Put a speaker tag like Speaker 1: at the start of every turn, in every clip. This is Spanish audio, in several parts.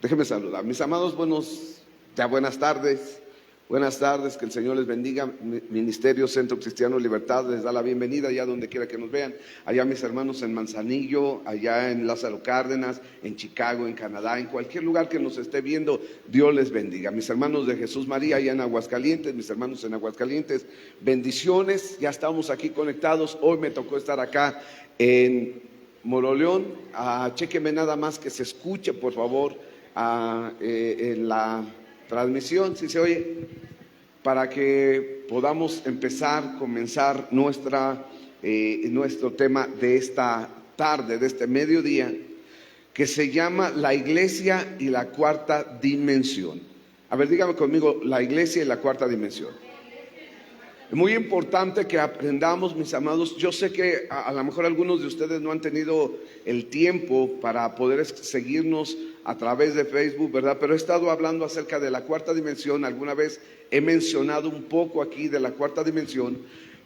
Speaker 1: Déjenme saludar. Mis amados, buenas tardes. Buenas tardes, que el Señor les bendiga. Ministerio Centro Cristiano Libertad les da la bienvenida allá donde quiera que nos vean. Allá mis hermanos en Manzanillo, allá en Lázaro Cárdenas, en Chicago, en Canadá, en cualquier lugar que nos esté viendo, Dios les bendiga. Mis hermanos de Jesús María allá en Aguascalientes, mis hermanos en Aguascalientes, bendiciones. Ya estamos aquí conectados. Hoy me tocó estar acá en Moroleón. Chéqueme nada más que se escuche, por favor, en la transmisión, si se oye, para que podamos comenzar nuestro tema de esta tarde, de este mediodía, que se llama La Iglesia y la Cuarta Dimensión. A ver, dígame conmigo, la Iglesia y la Cuarta Dimensión. Es muy importante que aprendamos, mis amados. Yo sé que a lo mejor algunos de ustedes no han tenido el tiempo para poder seguirnos a través de Facebook, ¿verdad? Pero he estado hablando acerca de la cuarta dimensión. Alguna vez he mencionado un poco aquí de la cuarta dimensión,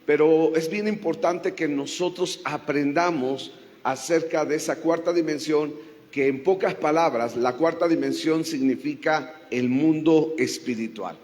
Speaker 1: pero es bien importante que nosotros aprendamos acerca de esa cuarta dimensión, que en pocas palabras, la cuarta dimensión significa el mundo espiritual,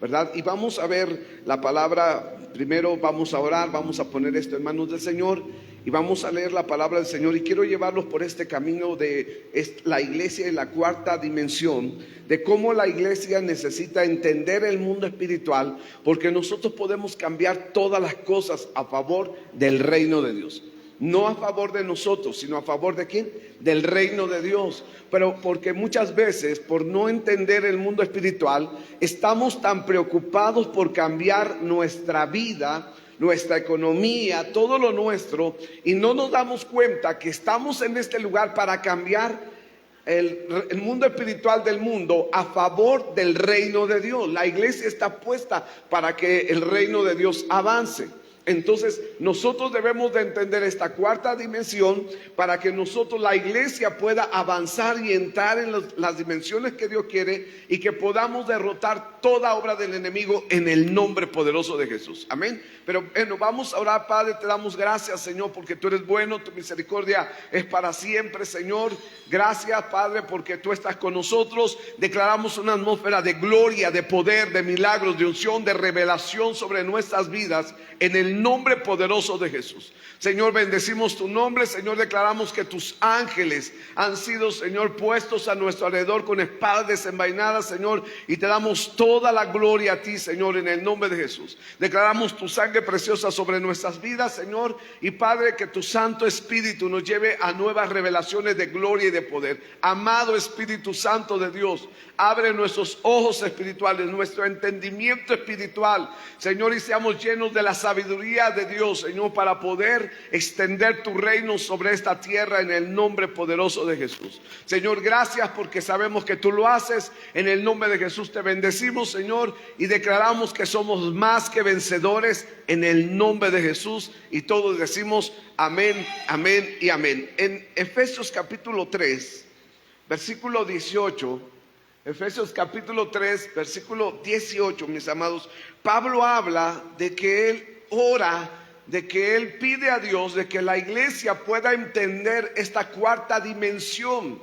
Speaker 1: ¿verdad? Y vamos a ver la palabra. Primero vamos a orar, vamos a poner esto en manos del Señor y vamos a leer la palabra del Señor. Y quiero llevarlos por este camino de la iglesia y la cuarta dimensión, de cómo la iglesia necesita entender el mundo espiritual, porque nosotros podemos cambiar todas las cosas a favor del reino de Dios. No a favor de nosotros, sino a favor de ¿quién? Del reino de Dios. Pero porque muchas veces, por no entender el mundo espiritual, estamos tan preocupados por cambiar nuestra vida, nuestra economía, todo lo nuestro, y no nos damos cuenta que estamos en este lugar para cambiar el mundo espiritual del mundo a favor del reino de Dios. La iglesia está puesta para que el reino de Dios avance. Entonces nosotros debemos de entender esta cuarta dimensión para que nosotros, la iglesia, pueda avanzar y entrar en las dimensiones que Dios quiere, y que podamos derrotar toda obra del enemigo en el nombre poderoso de Jesús. Amén. Pero bueno, vamos a orar. Padre, te damos gracias, Señor, porque tú eres bueno, tu misericordia es para siempre, Señor. Gracias, Padre, porque tú estás con nosotros. Declaramos una atmósfera de gloria, de poder, de milagros, de unción, de revelación sobre nuestras vidas, en el nombre poderoso de Jesús. Señor, bendecimos tu nombre. Señor, declaramos que tus ángeles han sido, Señor, puestos a nuestro alrededor con espadas desenvainadas, Señor, y te damos toda la gloria a ti, Señor, en el nombre de Jesús. Declaramos tu sangre preciosa sobre nuestras vidas, Señor, y Padre, que tu Santo Espíritu nos lleve a nuevas revelaciones de gloria y de poder. Amado Espíritu Santo de Dios, abre nuestros ojos espirituales, nuestro entendimiento espiritual, Señor, y seamos llenos de la sabiduría de Dios, Señor, para poder extender tu reino sobre esta tierra, en el nombre poderoso de Jesús. Señor, gracias, porque sabemos que tú lo haces. En el nombre de Jesús te bendecimos, Señor, y declaramos que somos más que vencedores en el nombre de Jesús. Y todos decimos amén, amén y amén. En Efesios capítulo 3, versículo 18, Efesios capítulo 3, versículo 18, mis amados, Pablo habla de que él ora, de que él pide a Dios de que la iglesia pueda entender esta cuarta dimensión,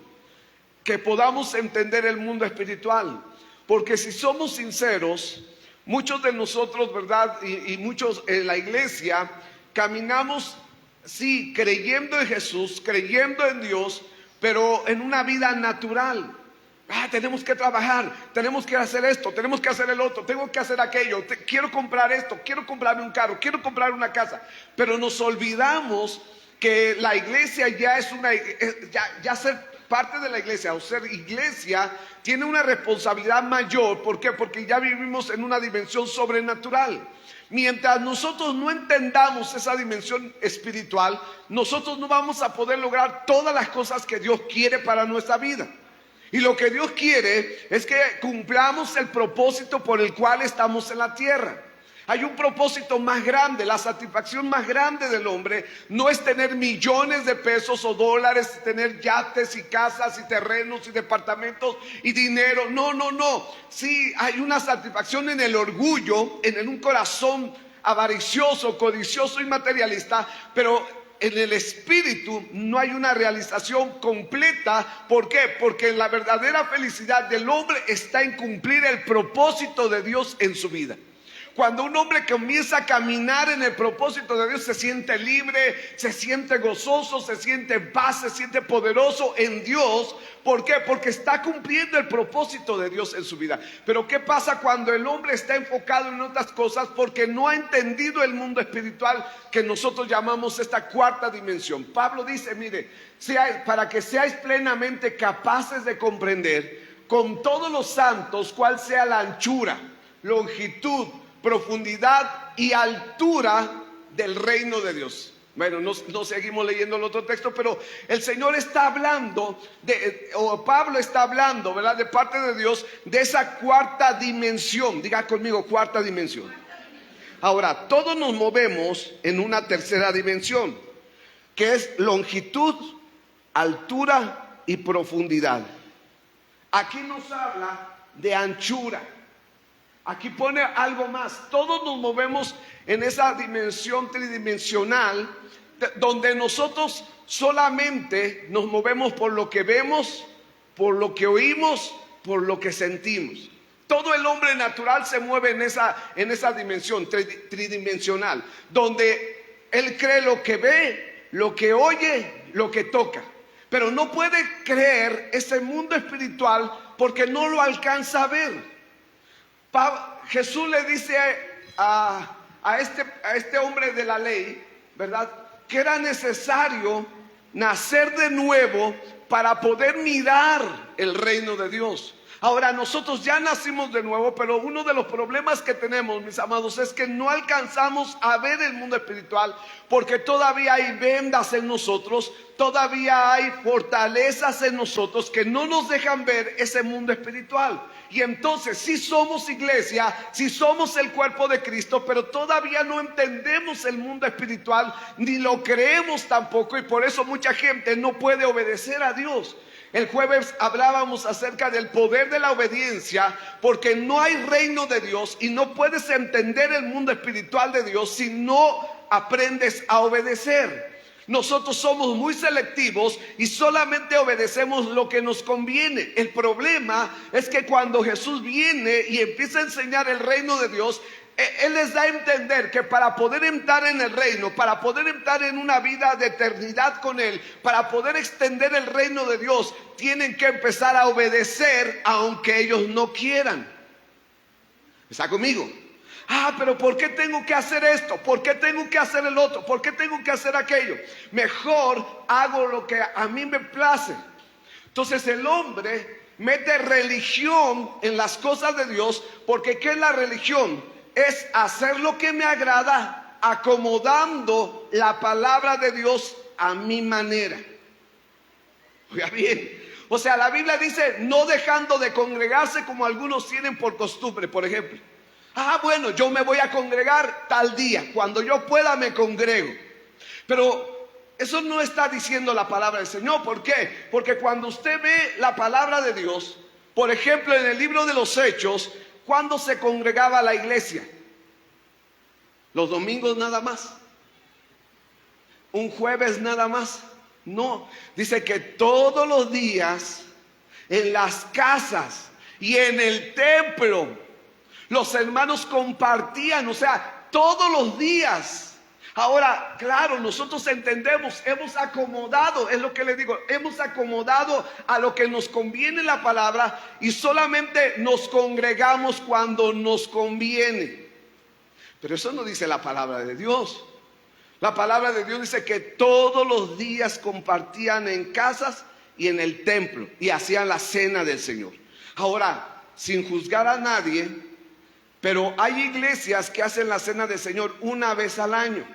Speaker 1: que podamos entender el mundo espiritual. Porque si somos sinceros, muchos de nosotros, ¿verdad? Y muchos en la iglesia caminamos, sí, creyendo en Jesús, creyendo en Dios, pero en una vida natural. Tenemos que trabajar, tenemos que hacer esto, tenemos que hacer el otro, tengo que hacer aquello, quiero comprar esto, quiero comprarme un carro, quiero comprar una casa. Pero nos olvidamos que la iglesia ya es ya ser parte de la iglesia o ser iglesia tiene una responsabilidad mayor. ¿Por qué? Porque ya vivimos en una dimensión sobrenatural. Mientras nosotros no entendamos esa dimensión espiritual, nosotros no vamos a poder lograr todas las cosas que Dios quiere para nuestra vida. Y lo que Dios quiere es que cumplamos el propósito por el cual estamos en la tierra. Hay un propósito más grande. La satisfacción más grande del hombre no es tener millones de pesos o dólares, tener yates y casas y terrenos y departamentos y dinero. No, no, no. Sí, hay una satisfacción en el orgullo, en un corazón avaricioso, codicioso y materialista, pero en el espíritu no hay una realización completa. ¿Por qué? Porque la verdadera felicidad del hombre está en cumplir el propósito de Dios en su vida. Cuando un hombre comienza a caminar en el propósito de Dios, se siente libre, se siente gozoso, se siente en paz, se siente poderoso en Dios. ¿Por qué? Porque está cumpliendo el propósito de Dios en su vida. Pero ¿qué pasa cuando el hombre está enfocado en otras cosas? Porque no ha entendido el mundo espiritual que nosotros llamamos esta cuarta dimensión. Pablo dice, mire, para que seáis plenamente capaces de comprender con todos los santos cuál sea la anchura, longitud, profundidad y altura del reino de Dios. Bueno, no seguimos leyendo el otro texto, pero el Señor está hablando, o Pablo está hablando, ¿verdad? De parte de Dios, de esa cuarta dimensión. Diga conmigo, cuarta dimensión. Ahora, todos nos movemos en una tercera dimensión, que es longitud, altura y profundidad. Aquí nos habla de anchura. Aquí pone algo más. Todos nos movemos en esa dimensión tridimensional, donde nosotros solamente nos movemos por lo que vemos, por lo que oímos, por lo que sentimos. Todo el hombre natural se mueve en esa dimensión tridimensional, donde él cree lo que ve, lo que oye, lo que toca. Pero no puede creer ese mundo espiritual porque no lo alcanza a ver. Jesús le dice a este hombre de la ley, ¿verdad?, que era necesario nacer de nuevo para poder mirar el reino de Dios. Ahora, nosotros ya nacimos de nuevo, pero uno de los problemas que tenemos, mis amados, es que no alcanzamos a ver el mundo espiritual, porque todavía hay vendas en nosotros, todavía hay fortalezas en nosotros que no nos dejan ver ese mundo espiritual. Y entonces sí somos iglesia, sí somos el cuerpo de Cristo, pero todavía no entendemos el mundo espiritual, ni lo creemos tampoco, y por eso mucha gente no puede obedecer a Dios. El jueves hablábamos acerca del poder de la obediencia, porque no hay reino de Dios y no puedes entender el mundo espiritual de Dios si no aprendes a obedecer. Nosotros somos muy selectivos y solamente obedecemos lo que nos conviene. El problema es que cuando Jesús viene y empieza a enseñar el reino de Dios, Él les da a entender que para poder entrar en el reino, para poder entrar en una vida de eternidad con Él, para poder extender el reino de Dios, tienen que empezar a obedecer aunque ellos no quieran. ¿Está conmigo? Pero ¿por qué tengo que hacer esto? ¿Por qué tengo que hacer el otro? ¿Por qué tengo que hacer aquello? Mejor hago lo que a mí me place. Entonces el hombre mete religión en las cosas de Dios, porque ¿qué es la religión? Es hacer lo que me agrada, acomodando la palabra de Dios a mi manera. Oiga bien, o sea, la Biblia dice no dejando de congregarse como algunos tienen por costumbre, por ejemplo. Bueno, yo me voy a congregar tal día, cuando yo pueda me congrego. Pero eso no está diciendo la palabra del Señor. ¿Por qué? Porque cuando usted ve la palabra de Dios, por ejemplo en el libro de los Hechos, ¿cuándo se congregaba la iglesia? ¿Los domingos nada más? ¿Un jueves nada más? No, dice que todos los días en las casas y en el templo los hermanos compartían, o sea, todos los días. Ahora, claro, nosotros entendemos, hemos acomodado, es lo que le digo, hemos acomodado a lo que nos conviene la palabra y solamente nos congregamos cuando nos conviene. Pero eso no dice la palabra de Dios. La palabra de Dios dice que todos los días compartían en casas y en el templo y hacían la cena del Señor. Ahora, sin juzgar a nadie, pero hay iglesias que hacen la cena del Señor una vez al año.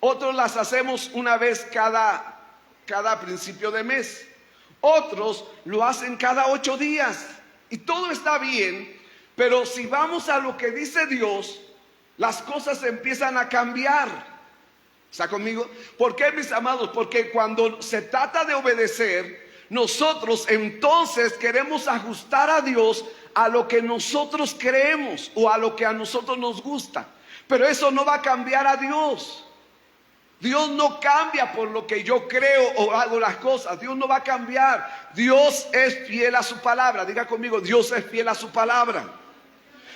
Speaker 1: Otros las hacemos una vez cada principio de mes. Otros lo hacen cada 8 días. Y todo está bien, pero si vamos a lo que dice Dios, las cosas empiezan a cambiar. ¿Está conmigo? ¿Por qué, mis amados? Porque cuando se trata de obedecer, nosotros entonces queremos ajustar a Dios a lo que nosotros creemos o a lo que a nosotros nos gusta. Pero eso no va a cambiar a Dios. Dios no cambia por lo que yo creo o hago las cosas. Dios no va a cambiar. Dios es fiel a su palabra. Diga conmigo, Dios es fiel a su palabra.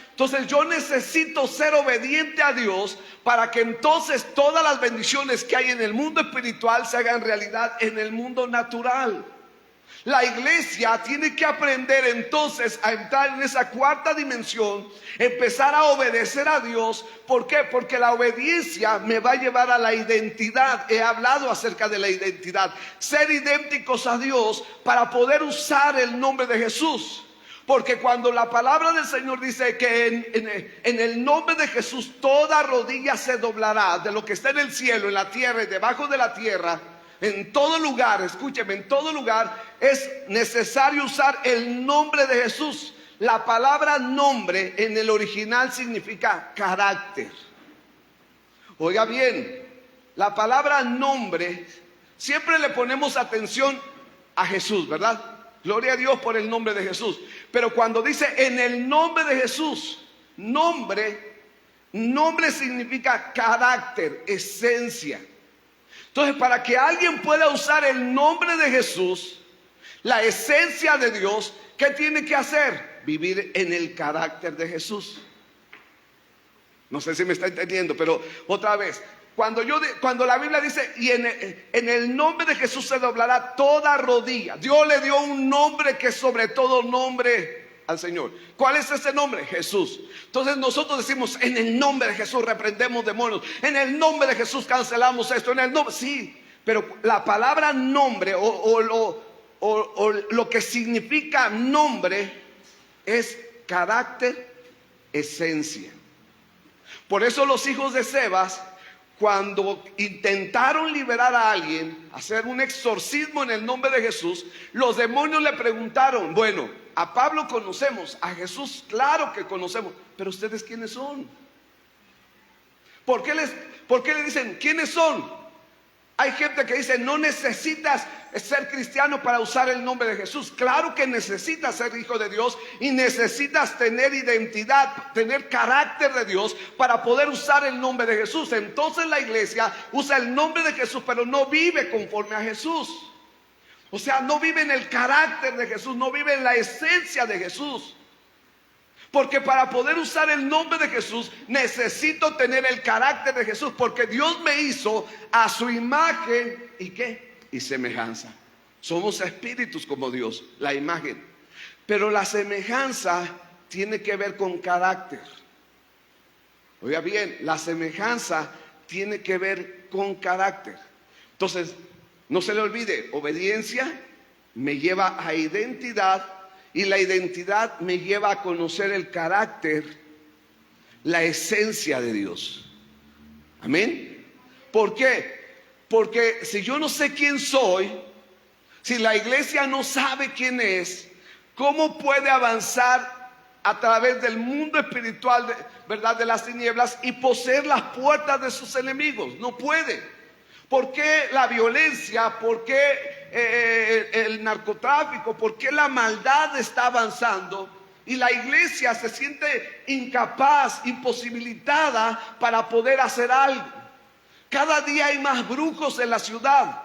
Speaker 1: Entonces yo necesito ser obediente a Dios para que entonces todas las bendiciones que hay en el mundo espiritual se hagan realidad en el mundo natural. La iglesia tiene que aprender entonces a entrar en esa cuarta dimensión, empezar a obedecer a Dios. ¿Por qué? Porque la obediencia me va a llevar a la identidad. He hablado acerca de la identidad. Ser idénticos a Dios para poder usar el nombre de Jesús. Porque cuando la palabra del Señor dice que en el nombre de Jesús toda rodilla se doblará, de lo que está en el cielo, en la tierra y debajo de la tierra, en todo lugar, escúcheme, en todo lugar es necesario usar el nombre de Jesús. La palabra nombre en el original significa carácter. Oiga bien, la palabra nombre, siempre le ponemos atención a Jesús, ¿verdad? Gloria a Dios por el nombre de Jesús. Pero cuando dice en el nombre de Jesús, nombre significa carácter, esencia. Entonces, para que alguien pueda usar el nombre de Jesús, la esencia de Dios, ¿qué tiene que hacer? Vivir en el carácter de Jesús. No sé si me está entendiendo, pero otra vez, cuando la Biblia dice y en el nombre de Jesús se doblará toda rodilla. Dios le dio un nombre que sobre todo nombre al Señor. ¿Cuál es ese nombre? Jesús. Entonces nosotros decimos en el nombre de Jesús reprendemos demonios, en el nombre de Jesús cancelamos esto, en el nombre, sí, pero la palabra nombre o lo que significa nombre es carácter, esencia. Por eso los hijos de Sebas, cuando intentaron liberar a alguien, hacer un exorcismo en el nombre de Jesús, los demonios le preguntaron, bueno, a Pablo conocemos, a Jesús claro que conocemos, pero ¿ustedes quiénes son? ¿Por qué le dicen quiénes son? Hay gente que dice no necesitas ser cristiano para usar el nombre de Jesús. Claro que necesitas ser hijo de Dios y necesitas tener identidad, tener carácter de Dios para poder usar el nombre de Jesús. Entonces la iglesia usa el nombre de Jesús, pero no vive conforme a Jesús. O sea, no vive en el carácter de Jesús, no vive en la esencia de Jesús. Porque para poder usar el nombre de Jesús necesito tener el carácter de Jesús, porque Dios me hizo a su imagen y ¿qué? Y semejanza. Somos espíritus como Dios, la imagen. Pero la semejanza tiene que ver con carácter. Oiga bien, la semejanza tiene que ver con carácter. Entonces, no se le olvide, obediencia me lleva a identidad. Y la identidad me lleva a conocer el carácter, la esencia de Dios. Amén. ¿Por qué? Porque si yo no sé quién soy, si la iglesia no sabe quién es, ¿cómo puede avanzar a través del mundo espiritual, verdad, de las tinieblas y poseer las puertas de sus enemigos? No puede. ¿Por qué la violencia? ¿Por qué el narcotráfico? ¿Por qué la maldad está avanzando? Y la iglesia se siente incapaz, imposibilitada para poder hacer algo. Cada día hay más brujos en la ciudad.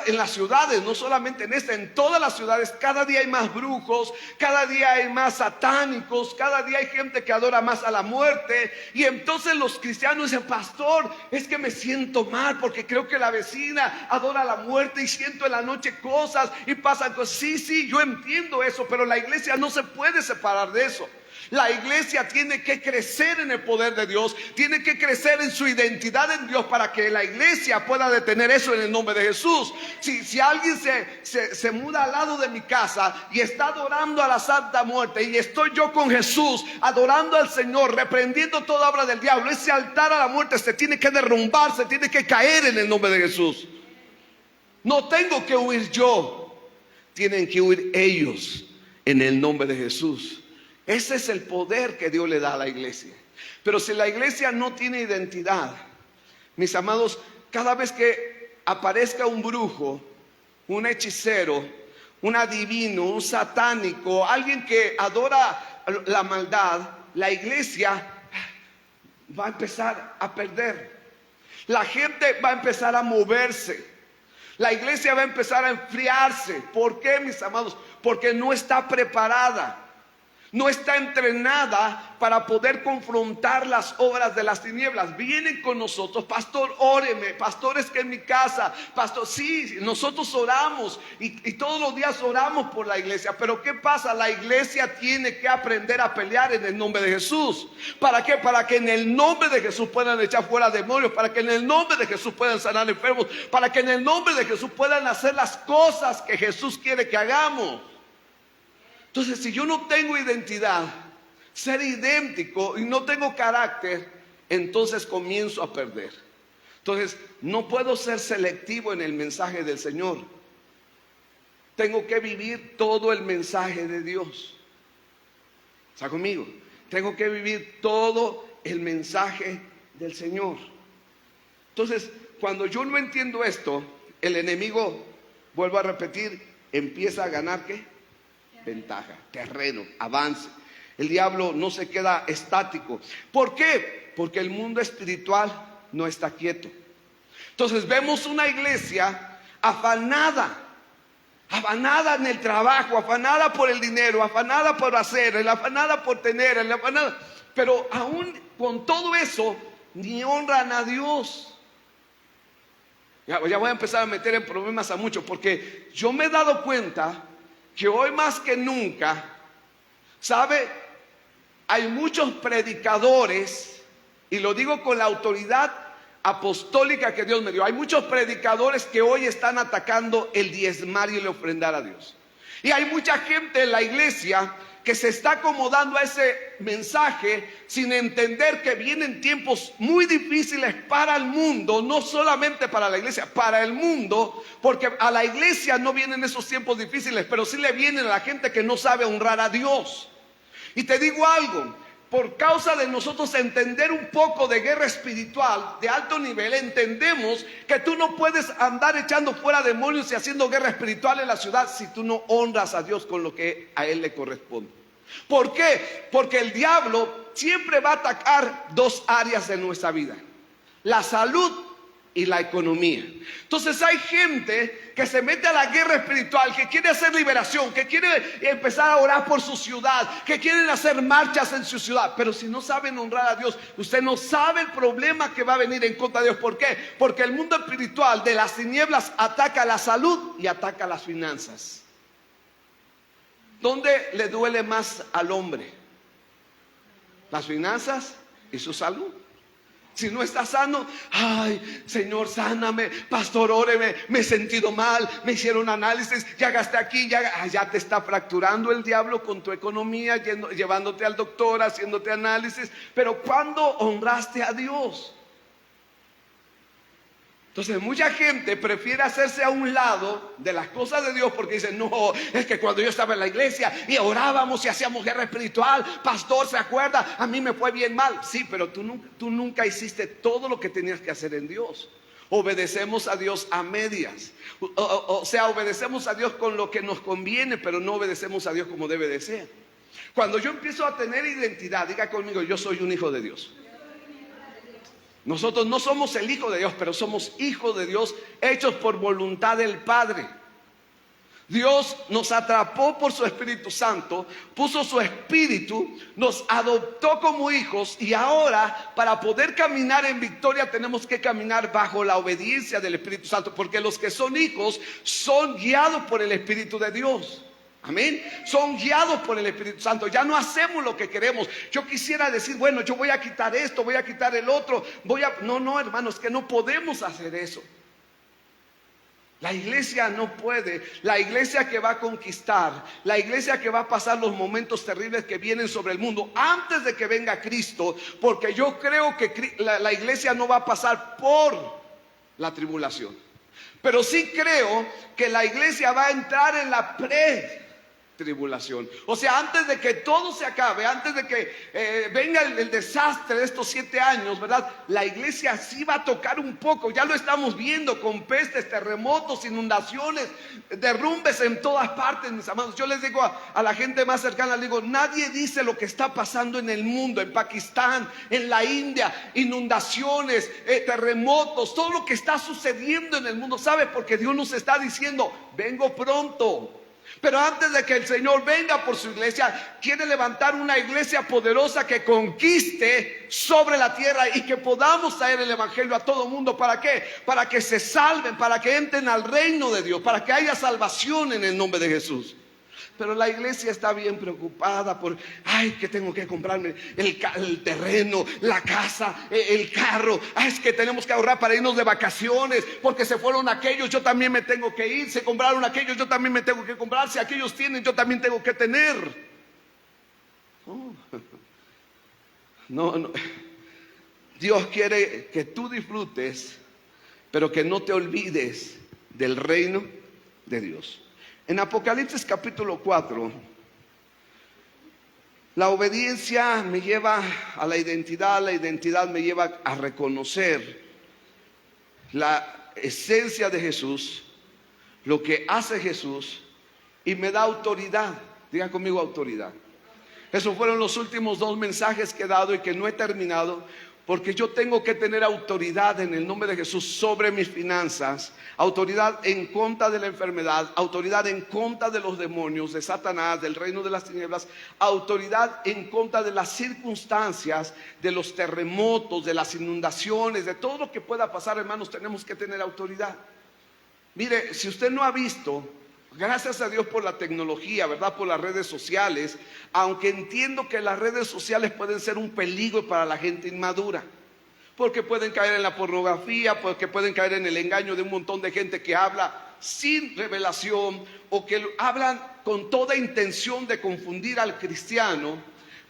Speaker 1: En las ciudades, no solamente en todas las ciudades, cada día hay más brujos, cada día hay más satánicos, cada día hay gente que adora más a la muerte. Y entonces los cristianos dicen, pastor, es que me siento mal porque creo que la vecina adora a la muerte y siento en la noche cosas y pasan cosas. Sí, yo entiendo eso, pero la iglesia no se puede separar de eso. La iglesia tiene que crecer en el poder de Dios, tiene que crecer en su identidad en Dios para que la iglesia pueda detener eso en el nombre de Jesús. Si alguien se muda al lado de mi casa y está adorando a la Santa Muerte y estoy yo con Jesús adorando al Señor, reprendiendo toda obra del diablo, ese altar a la muerte se tiene que derrumbar, se tiene que caer en el nombre de Jesús. No tengo que huir yo, tienen que huir ellos en el nombre de Jesús. Ese es el poder que Dios le da a la iglesia. Pero si la iglesia no tiene identidad, mis amados, cada vez que aparezca un brujo, un hechicero, un adivino, un satánico, alguien que adora la maldad, la iglesia va a empezar a perder. La gente va a empezar a moverse. La iglesia va a empezar a enfriarse. ¿Por qué, mis amados? Porque no está preparada. No está entrenada para poder confrontar las obras de las tinieblas. Vienen con nosotros, pastor, óreme, pastor, es que en mi casa, pastor, sí, nosotros oramos y todos los días oramos por la iglesia. Pero ¿qué pasa? La iglesia tiene que aprender a pelear en el nombre de Jesús. ¿Para qué? Para que en el nombre de Jesús puedan echar fuera demonios, para que en el nombre de Jesús puedan sanar enfermos, para que en el nombre de Jesús puedan hacer las cosas que Jesús quiere que hagamos. Entonces, si yo no tengo identidad, ser idéntico y no tengo carácter, entonces comienzo a perder. Entonces, no puedo ser selectivo en el mensaje del Señor. Tengo que vivir todo el mensaje de Dios. ¿Está conmigo? Tengo que vivir todo el mensaje del Señor. Entonces, cuando yo no entiendo esto, el enemigo, vuelvo a repetir, empieza a ganar ¿qué? Ventaja, terreno, avance. El diablo no se queda estático. ¿Por qué? Porque el mundo espiritual no está quieto. Entonces vemos una iglesia afanada en el trabajo, afanada por el dinero, afanada por hacer, afanada por tener, afanada. Pero aún con todo eso, ni honran a Dios. Ya voy a empezar a meter en problemas a muchos, porque yo me he dado cuenta que hoy más que nunca, ¿sabe? Hay muchos predicadores, y lo digo con la autoridad apostólica que Dios me dio. Hay muchos predicadores que hoy están atacando el diezmar y el ofrendar a Dios. Y hay mucha gente en la iglesia que se está acomodando a ese mensaje sin entender que vienen tiempos muy difíciles para el mundo, no solamente para la iglesia, para el mundo, porque a la iglesia no vienen esos tiempos difíciles, pero sí le vienen a la gente que no sabe honrar a Dios. Y te digo algo, por causa de nosotros entender un poco de guerra espiritual de alto nivel, entendemos que tú no puedes andar echando fuera demonios y haciendo guerra espiritual en la ciudad si tú no honras a Dios con lo que a Él le corresponde. ¿Por qué? Porque el diablo siempre va a atacar dos áreas de nuestra vida: la salud y la economía. Entonces hay gente que se mete a la guerra espiritual, que quiere hacer liberación, que quiere empezar a orar por su ciudad, que quieren hacer marchas en su ciudad, pero si no saben honrar a Dios, usted no sabe el problema que va a venir en contra de Dios. ¿Por qué? Porque el mundo espiritual de las tinieblas ataca la salud y ataca las finanzas. ¿Dónde le duele más al hombre? Las finanzas y su salud. Si no está sano, ay, Señor, sáname, pastor, óreme, me he sentido mal, me hicieron análisis, ya gasté aquí, ya te está fracturando el diablo con tu economía, llevándote al doctor, haciéndote análisis. Pero ¿cuándo honraste a Dios? Entonces mucha gente prefiere hacerse a un lado de las cosas de Dios porque dice: no, es que cuando yo estaba en la iglesia y orábamos y hacíamos guerra espiritual, pastor, ¿se acuerda? A mí me fue bien mal. Sí, pero tú nunca hiciste todo lo que tenías que hacer en Dios. Obedecemos a Dios a medias. O sea, obedecemos a Dios con lo que nos conviene, pero no obedecemos a Dios como debe de ser. Cuando yo empiezo a tener identidad, diga conmigo: yo soy un hijo de Dios. Nosotros no somos el hijo de Dios, pero somos hijos de Dios, hechos por voluntad del Padre. Dios nos atrapó por su Espíritu Santo, puso su Espíritu, nos adoptó como hijos, y ahora para poder caminar en victoria tenemos que caminar bajo la obediencia del Espíritu Santo, porque los que son hijos son guiados por el Espíritu de Dios. Amén. Son guiados por el Espíritu Santo. Ya no hacemos lo que queremos. Yo quisiera decir: bueno, yo voy a quitar esto, voy a quitar el otro, No, hermanos, que no podemos hacer eso. La iglesia no puede. La iglesia que va a conquistar, la iglesia que va a pasar los momentos terribles que vienen sobre el mundo antes de que venga Cristo, porque yo creo que la iglesia no va a pasar por la tribulación, pero sí creo que la iglesia va a entrar en la tribulación. O sea, antes de que todo se acabe, antes de que venga el desastre de estos 7 años, ¿verdad? La iglesia sí va a tocar un poco. Ya lo estamos viendo con pestes, terremotos, inundaciones, derrumbes en todas partes, mis amados. Yo les digo a la gente más cercana, les digo, nadie dice lo que está pasando en el mundo, en Pakistán, en la India, inundaciones, terremotos, todo lo que está sucediendo en el mundo. ¿Sabe? Porque Dios nos está diciendo, vengo pronto. Pero antes de que el Señor venga por su iglesia, quiere levantar una iglesia poderosa que conquiste sobre la tierra y que podamos traer el evangelio a todo mundo. ¿Para qué? Para que se salven, para que entren al reino de Dios, para que haya salvación en el nombre de Jesús. Pero la iglesia está bien preocupada por, ay, que tengo que comprarme el terreno, la casa, el carro. Ay, es que tenemos que ahorrar para irnos de vacaciones, porque se fueron aquellos, yo también me tengo que ir. Se compraron aquellos, yo también me tengo que comprar. Si aquellos tienen, yo también tengo que tener. No. Dios quiere que tú disfrutes, pero que no te olvides del reino de Dios. En Apocalipsis capítulo 4, la obediencia me lleva a la identidad me lleva a reconocer la esencia de Jesús, lo que hace Jesús, y me da autoridad. Diga conmigo, autoridad. Esos fueron los últimos 2 mensajes que he dado y que no he terminado, porque yo tengo que tener autoridad en el nombre de Jesús sobre mis finanzas, autoridad en contra de la enfermedad, autoridad en contra de los demonios, de Satanás, del reino de las tinieblas, autoridad en contra de las circunstancias, de los terremotos, de las inundaciones, de todo lo que pueda pasar, hermanos. Tenemos que tener autoridad. Mire, si usted no ha visto, gracias a Dios por la tecnología, ¿verdad? Por las redes sociales, aunque entiendo que las redes sociales pueden ser un peligro para la gente inmadura, porque pueden caer en la pornografía, porque pueden caer en el engaño de un montón de gente que habla sin revelación o que hablan con toda intención de confundir al cristiano.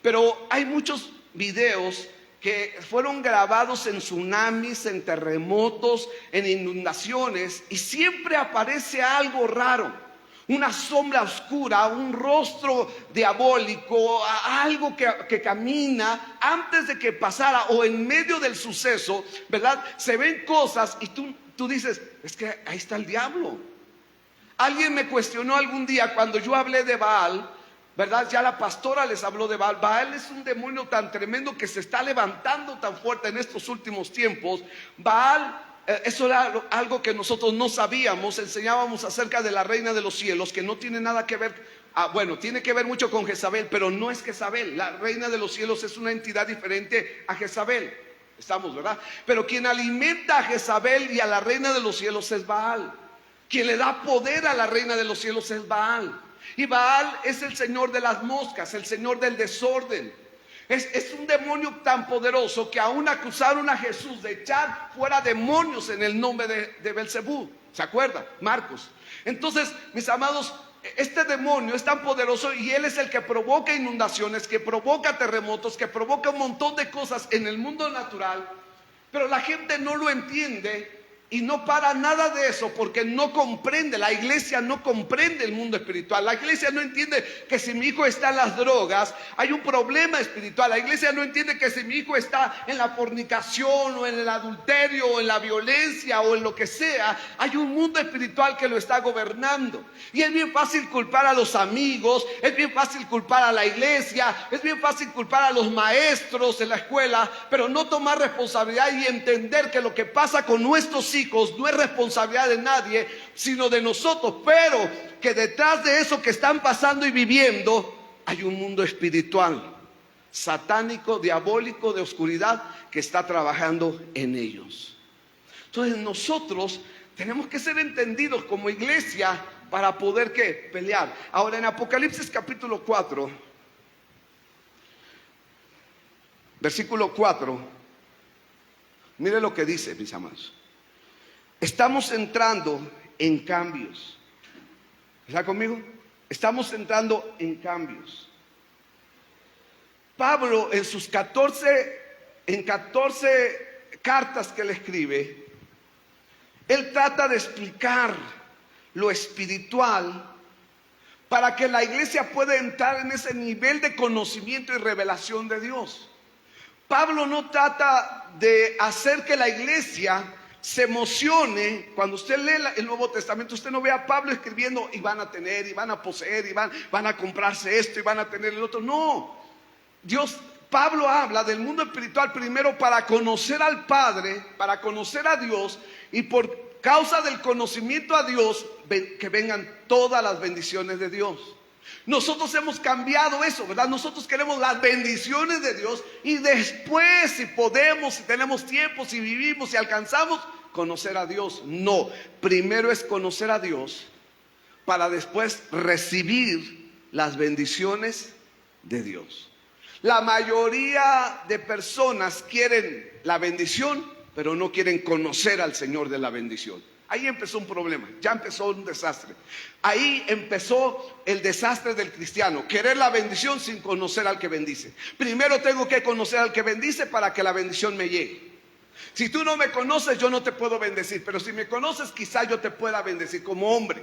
Speaker 1: Pero hay muchos videos que fueron grabados en tsunamis, en terremotos, en inundaciones, y siempre aparece algo raro. Una sombra oscura, un rostro diabólico, algo que camina antes de que pasara o en medio del suceso, ¿verdad? Se ven cosas y tú dices, es que ahí está el diablo. Alguien me cuestionó algún día cuando yo hablé de Baal, ¿verdad? Ya la pastora les habló de Baal. Baal es un demonio tan tremendo que se está levantando tan fuerte en estos últimos tiempos. Baal, eso era algo que nosotros no sabíamos. Enseñábamos acerca de la reina de los cielos, que no tiene nada que ver, bueno, tiene que ver mucho con Jezabel, pero no es Jezabel. La reina de los cielos es una entidad diferente a Jezabel. Estamos, ¿verdad? Pero quien alimenta a Jezabel y a la reina de los cielos es Baal. Quien le da poder a la reina de los cielos es Baal. Y Baal es el señor de las moscas, el señor del desorden. Es un demonio tan poderoso que aún acusaron a Jesús de echar fuera demonios en el nombre de Belcebú. ¿Se acuerdan? Marcos. Entonces, mis amados, este demonio es tan poderoso y él es el que provoca inundaciones, que provoca terremotos, que provoca un montón de cosas en el mundo natural. Pero la gente no lo entiende y no para nada de eso, porque no comprende. La iglesia no comprende el mundo espiritual. La iglesia no entiende que si mi hijo está en las drogas, hay un problema espiritual. La iglesia no entiende que si mi hijo está en la fornicación o en el adulterio o en la violencia o en lo que sea, hay un mundo espiritual que lo está gobernando. Y es bien fácil culpar a los amigos, es bien fácil culpar a la iglesia, es bien fácil culpar a los maestros en la escuela, pero no tomar responsabilidad y entender que lo que pasa con nuestros hijos no es responsabilidad de nadie, sino de nosotros. Pero que detrás de eso que están pasando y viviendo hay un mundo espiritual, satánico, diabólico, de oscuridad, que está trabajando en ellos. Entonces nosotros tenemos que ser entendidos como iglesia para poder ¿qué? Pelear. Ahora en Apocalipsis capítulo 4, versículo 4, mire lo que dice, mis amados. Estamos entrando en cambios. ¿Está conmigo? Estamos entrando en cambios. Pablo en sus 14 cartas que le escribe, él trata de explicar lo espiritual para que la iglesia pueda entrar en ese nivel de conocimiento y revelación de Dios. Pablo no trata de hacer que la iglesia se emocione. Cuando usted lee el Nuevo Testamento, usted no ve a Pablo escribiendo y van a tener, y van a poseer, y van a comprarse esto, y van a tener el otro. No, Pablo habla del mundo espiritual primero para conocer al Padre, para conocer a Dios, y por causa del conocimiento a Dios, que vengan todas las bendiciones de Dios. Nosotros hemos cambiado eso, ¿verdad? Nosotros queremos las bendiciones de Dios y después, si podemos, si tenemos tiempo, si vivimos, si alcanzamos, conocer a Dios. No, primero es conocer a Dios para después recibir las bendiciones de Dios. La mayoría de personas quieren la bendición, pero no quieren conocer al Señor de la bendición. Ahí empezó un problema, ya empezó un desastre. Ahí empezó el desastre del cristiano, querer la bendición sin conocer al que bendice. Primero tengo que conocer al que bendice para que la bendición me llegue. Si tú no me conoces, yo no te puedo bendecir, pero si me conoces, quizá yo te pueda bendecir como hombre.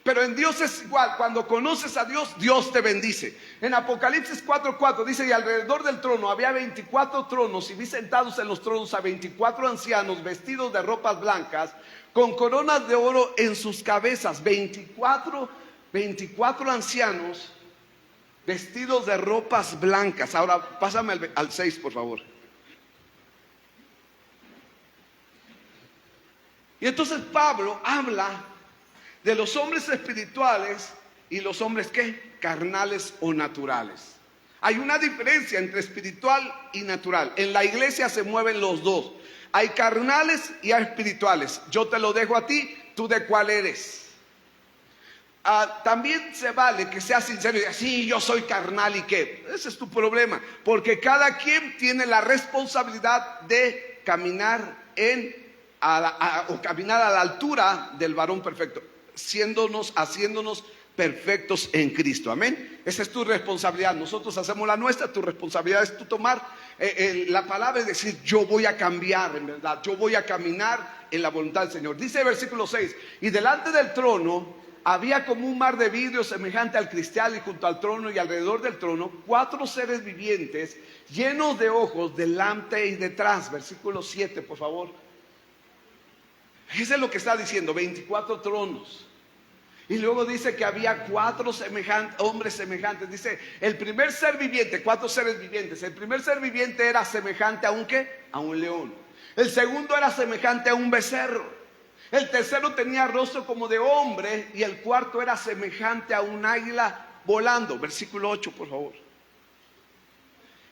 Speaker 1: Pero en Dios es igual, cuando conoces a Dios, Dios te bendice. En Apocalipsis 4:4 dice: y alrededor del trono había 24 tronos, y vi sentados en los tronos a 24 ancianos vestidos de ropas blancas, con coronas de oro en sus cabezas. 24 ancianos vestidos de ropas blancas. Ahora pásame al 6, por favor. Y entonces Pablo habla de los hombres espirituales y los hombres, ¿qué? Carnales o naturales. Hay una diferencia entre espiritual y natural. En la iglesia se mueven los dos. Hay carnales y hay espirituales. Yo te lo dejo a ti, ¿tú de cuál eres? También se vale que seas sincero y digas: sí, yo soy carnal, ¿y qué? Ese es tu problema, porque cada quien tiene la responsabilidad de caminar o caminar a la altura del varón perfecto, haciéndonos perfectos en Cristo. Amén. Esa es tu responsabilidad. Nosotros hacemos la nuestra. Tu responsabilidad es tú tomar la palabra y decir: yo voy a cambiar, en verdad, yo voy a caminar en la voluntad del Señor. Dice el versículo 6: y delante del trono había como un mar de vidrio semejante al cristal, y junto al trono y alrededor del trono 4 seres vivientes llenos de ojos delante y detrás. Versículo 7, por favor. Eso es lo que está diciendo: 24 tronos. Y luego dice que había 4 hombres semejantes. Dice, el primer ser viviente, 4 seres vivientes. El primer ser viviente era semejante a un ¿qué? A un león. El segundo era semejante a un becerro. El tercero tenía rostro como de hombre. Y el cuarto era semejante a un águila volando. Versículo 8, por favor.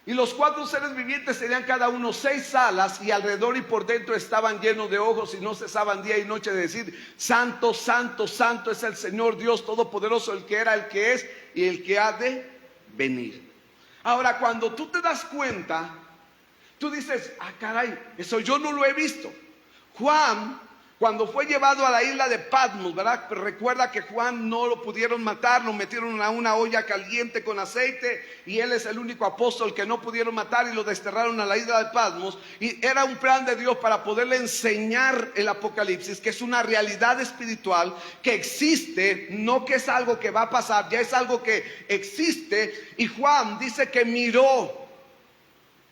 Speaker 1: Y los 4 seres vivientes tenían cada uno 6 alas, y alrededor y por dentro estaban llenos de ojos, y no cesaban día y noche de decir: santo, santo, santo es el Señor Dios Todopoderoso, el que era, el que es y el que ha de venir. Ahora, cuando tú te das cuenta, tú dices: ah, caray, eso yo no lo he visto. Juan, cuando fue llevado a la isla de Patmos, ¿verdad? Pero recuerda que Juan no lo pudieron matar, lo metieron a una olla caliente con aceite, y él es el único apóstol que no pudieron matar, y lo desterraron a la isla de Patmos. Y era un plan de Dios para poderle enseñar el Apocalipsis, que es una realidad espiritual que existe, no que es algo que va a pasar, ya es algo que existe. Y Juan dice que miró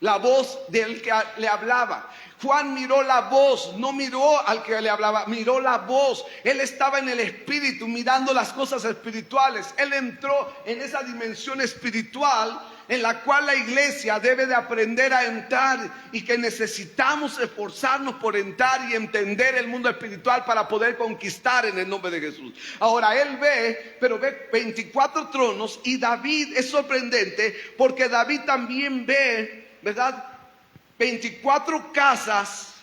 Speaker 1: la voz del que le hablaba. Juan miró la voz, no miró al que le hablaba, miró la voz. Él estaba en el espíritu, mirando las cosas espirituales. Él entró en esa dimensión espiritual en la cual la iglesia debe de aprender a entrar, y que necesitamos esforzarnos por entrar y entender el mundo espiritual para poder conquistar en el nombre de Jesús. Ahora él ve, pero ve 24 tronos, y David, es sorprendente porque David también ve, ¿verdad?, 24 casas,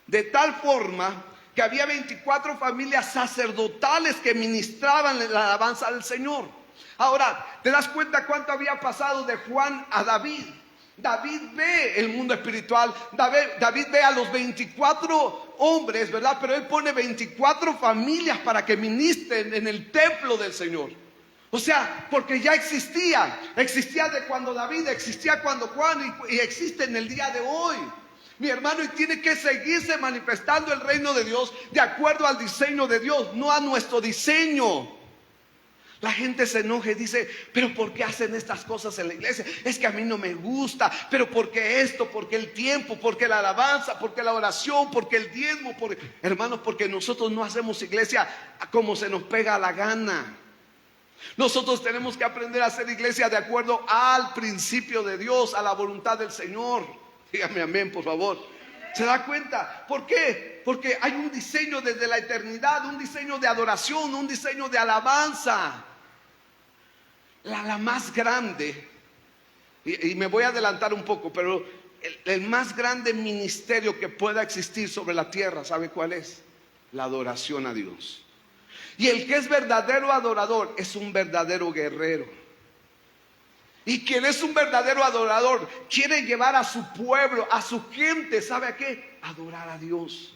Speaker 1: de tal forma que había 24 familias sacerdotales que ministraban la alabanza del Señor. Ahora, ¿te das cuenta cuánto había pasado de Juan a David? David ve el mundo espiritual. David ve a los 24 hombres, ¿verdad? Pero él pone 24 familias para que ministren en el templo del Señor. O sea, porque ya existía de cuando David, existía cuando Juan, y existe en el día de hoy. Mi hermano, y tiene que seguirse manifestando el reino de Dios de acuerdo al diseño de Dios, no a nuestro diseño. La gente se enoja y dice, pero ¿por qué hacen estas cosas en la iglesia? Es que a mí no me gusta. Pero ¿por qué esto? ¿Por qué el tiempo? ¿Por qué la alabanza? ¿Por qué la oración? ¿Por qué el diezmo? Hermanos, porque nosotros no hacemos iglesia como se nos pega la gana. Nosotros tenemos que aprender a hacer iglesia de acuerdo al principio de Dios, a la voluntad del Señor. Dígame amén, por favor. ¿Se da cuenta? ¿Por qué? Porque hay un diseño desde la eternidad, un diseño de adoración, un diseño de alabanza. La más grande, y me voy a adelantar un poco, pero el más grande ministerio que pueda existir sobre la tierra, ¿sabe cuál es? La adoración a Dios. Y el que es verdadero adorador es un verdadero guerrero. Y quien es un verdadero adorador quiere llevar a su pueblo, a su gente, ¿sabe a qué? Adorar a Dios.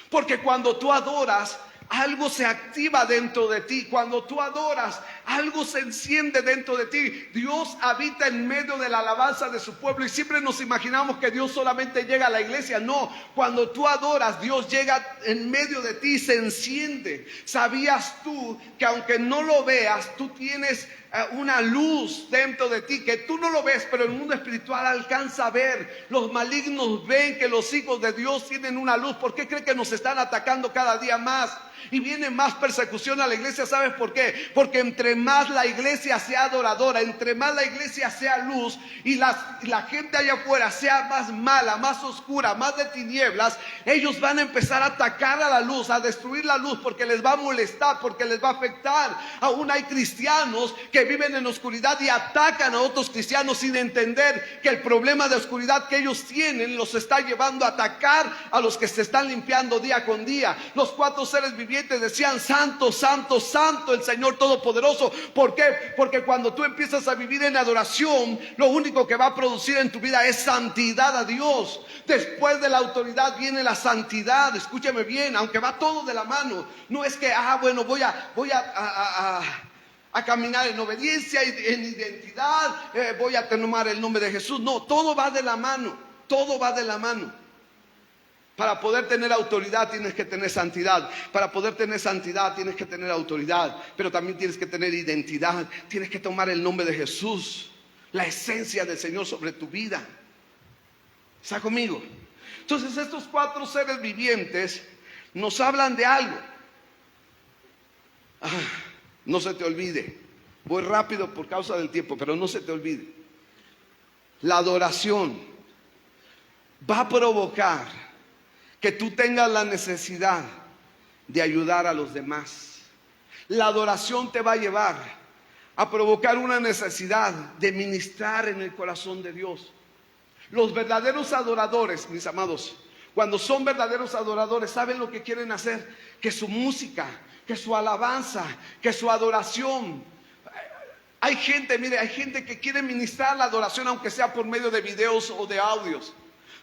Speaker 1: Porque cuando tú adoras, algo se activa dentro de ti. Cuando tú adoras, algo se enciende dentro de ti. Dios habita en medio de la alabanza de su pueblo. Y siempre nos imaginamos que Dios solamente llega a la iglesia. No, cuando tú adoras, Dios llega en medio de ti y se enciende. ¿Sabías tú que aunque no lo veas, tú tienes una luz dentro de ti que tú no lo ves, pero el mundo espiritual alcanza a ver? Los malignos ven que los hijos de Dios tienen una luz. ¿Por qué creen que nos están atacando cada día más? Y viene más persecución a la iglesia. ¿Sabes por qué? Porque entre más la iglesia sea adoradora, entre más la iglesia sea luz, y la gente allá afuera sea más mala, más oscura, más de tinieblas, ellos van a empezar a atacar a la luz, a destruir la luz, porque les va a molestar, porque les va a afectar. Aún hay cristianos que viven en oscuridad y atacan a otros cristianos sin entender que el problema de oscuridad que ellos tienen los está llevando a atacar a los que se están limpiando día con día. Los 4 seres vivientes decían: santo, santo, santo el Señor Todopoderoso. ¿Por qué? Porque cuando tú empiezas a vivir en adoración, lo único que va a producir en tu vida es santidad a Dios. Después de la autoridad viene la santidad. Escúchame bien, aunque va todo de la mano. No es que, bueno, voy a caminar en obediencia, en identidad, voy a tomar el nombre de Jesús. No, todo va de la mano, todo va de la mano. Para poder tener autoridad tienes que tener santidad. Para poder tener santidad tienes que tener autoridad. Pero también tienes que tener identidad. Tienes que tomar el nombre de Jesús, la esencia del Señor sobre tu vida. ¿Está conmigo? Entonces estos 4 seres vivientes nos hablan de algo. No se te olvide. Voy rápido por causa del tiempo, pero no se te olvide. La adoración va a provocar que tú tengas la necesidad de ayudar a los demás. La adoración te va a llevar a provocar una necesidad de ministrar en el corazón de Dios. Los verdaderos adoradores, mis amados, cuando son verdaderos adoradores, ¿saben lo que quieren hacer? Que su música, que su alabanza, que su adoración. Hay gente, mire, hay gente que quiere ministrar la adoración aunque sea por medio de videos o de audios.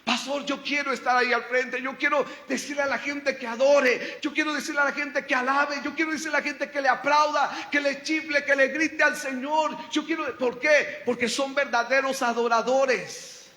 Speaker 1: Pastor, yo quiero estar ahí al frente, yo quiero decirle a la gente que adore, yo quiero decirle a la gente que alabe, yo quiero decirle a la gente que le aplauda, que le chifle, que le grite al Señor. ¿Por qué? Porque son verdaderos adoradores.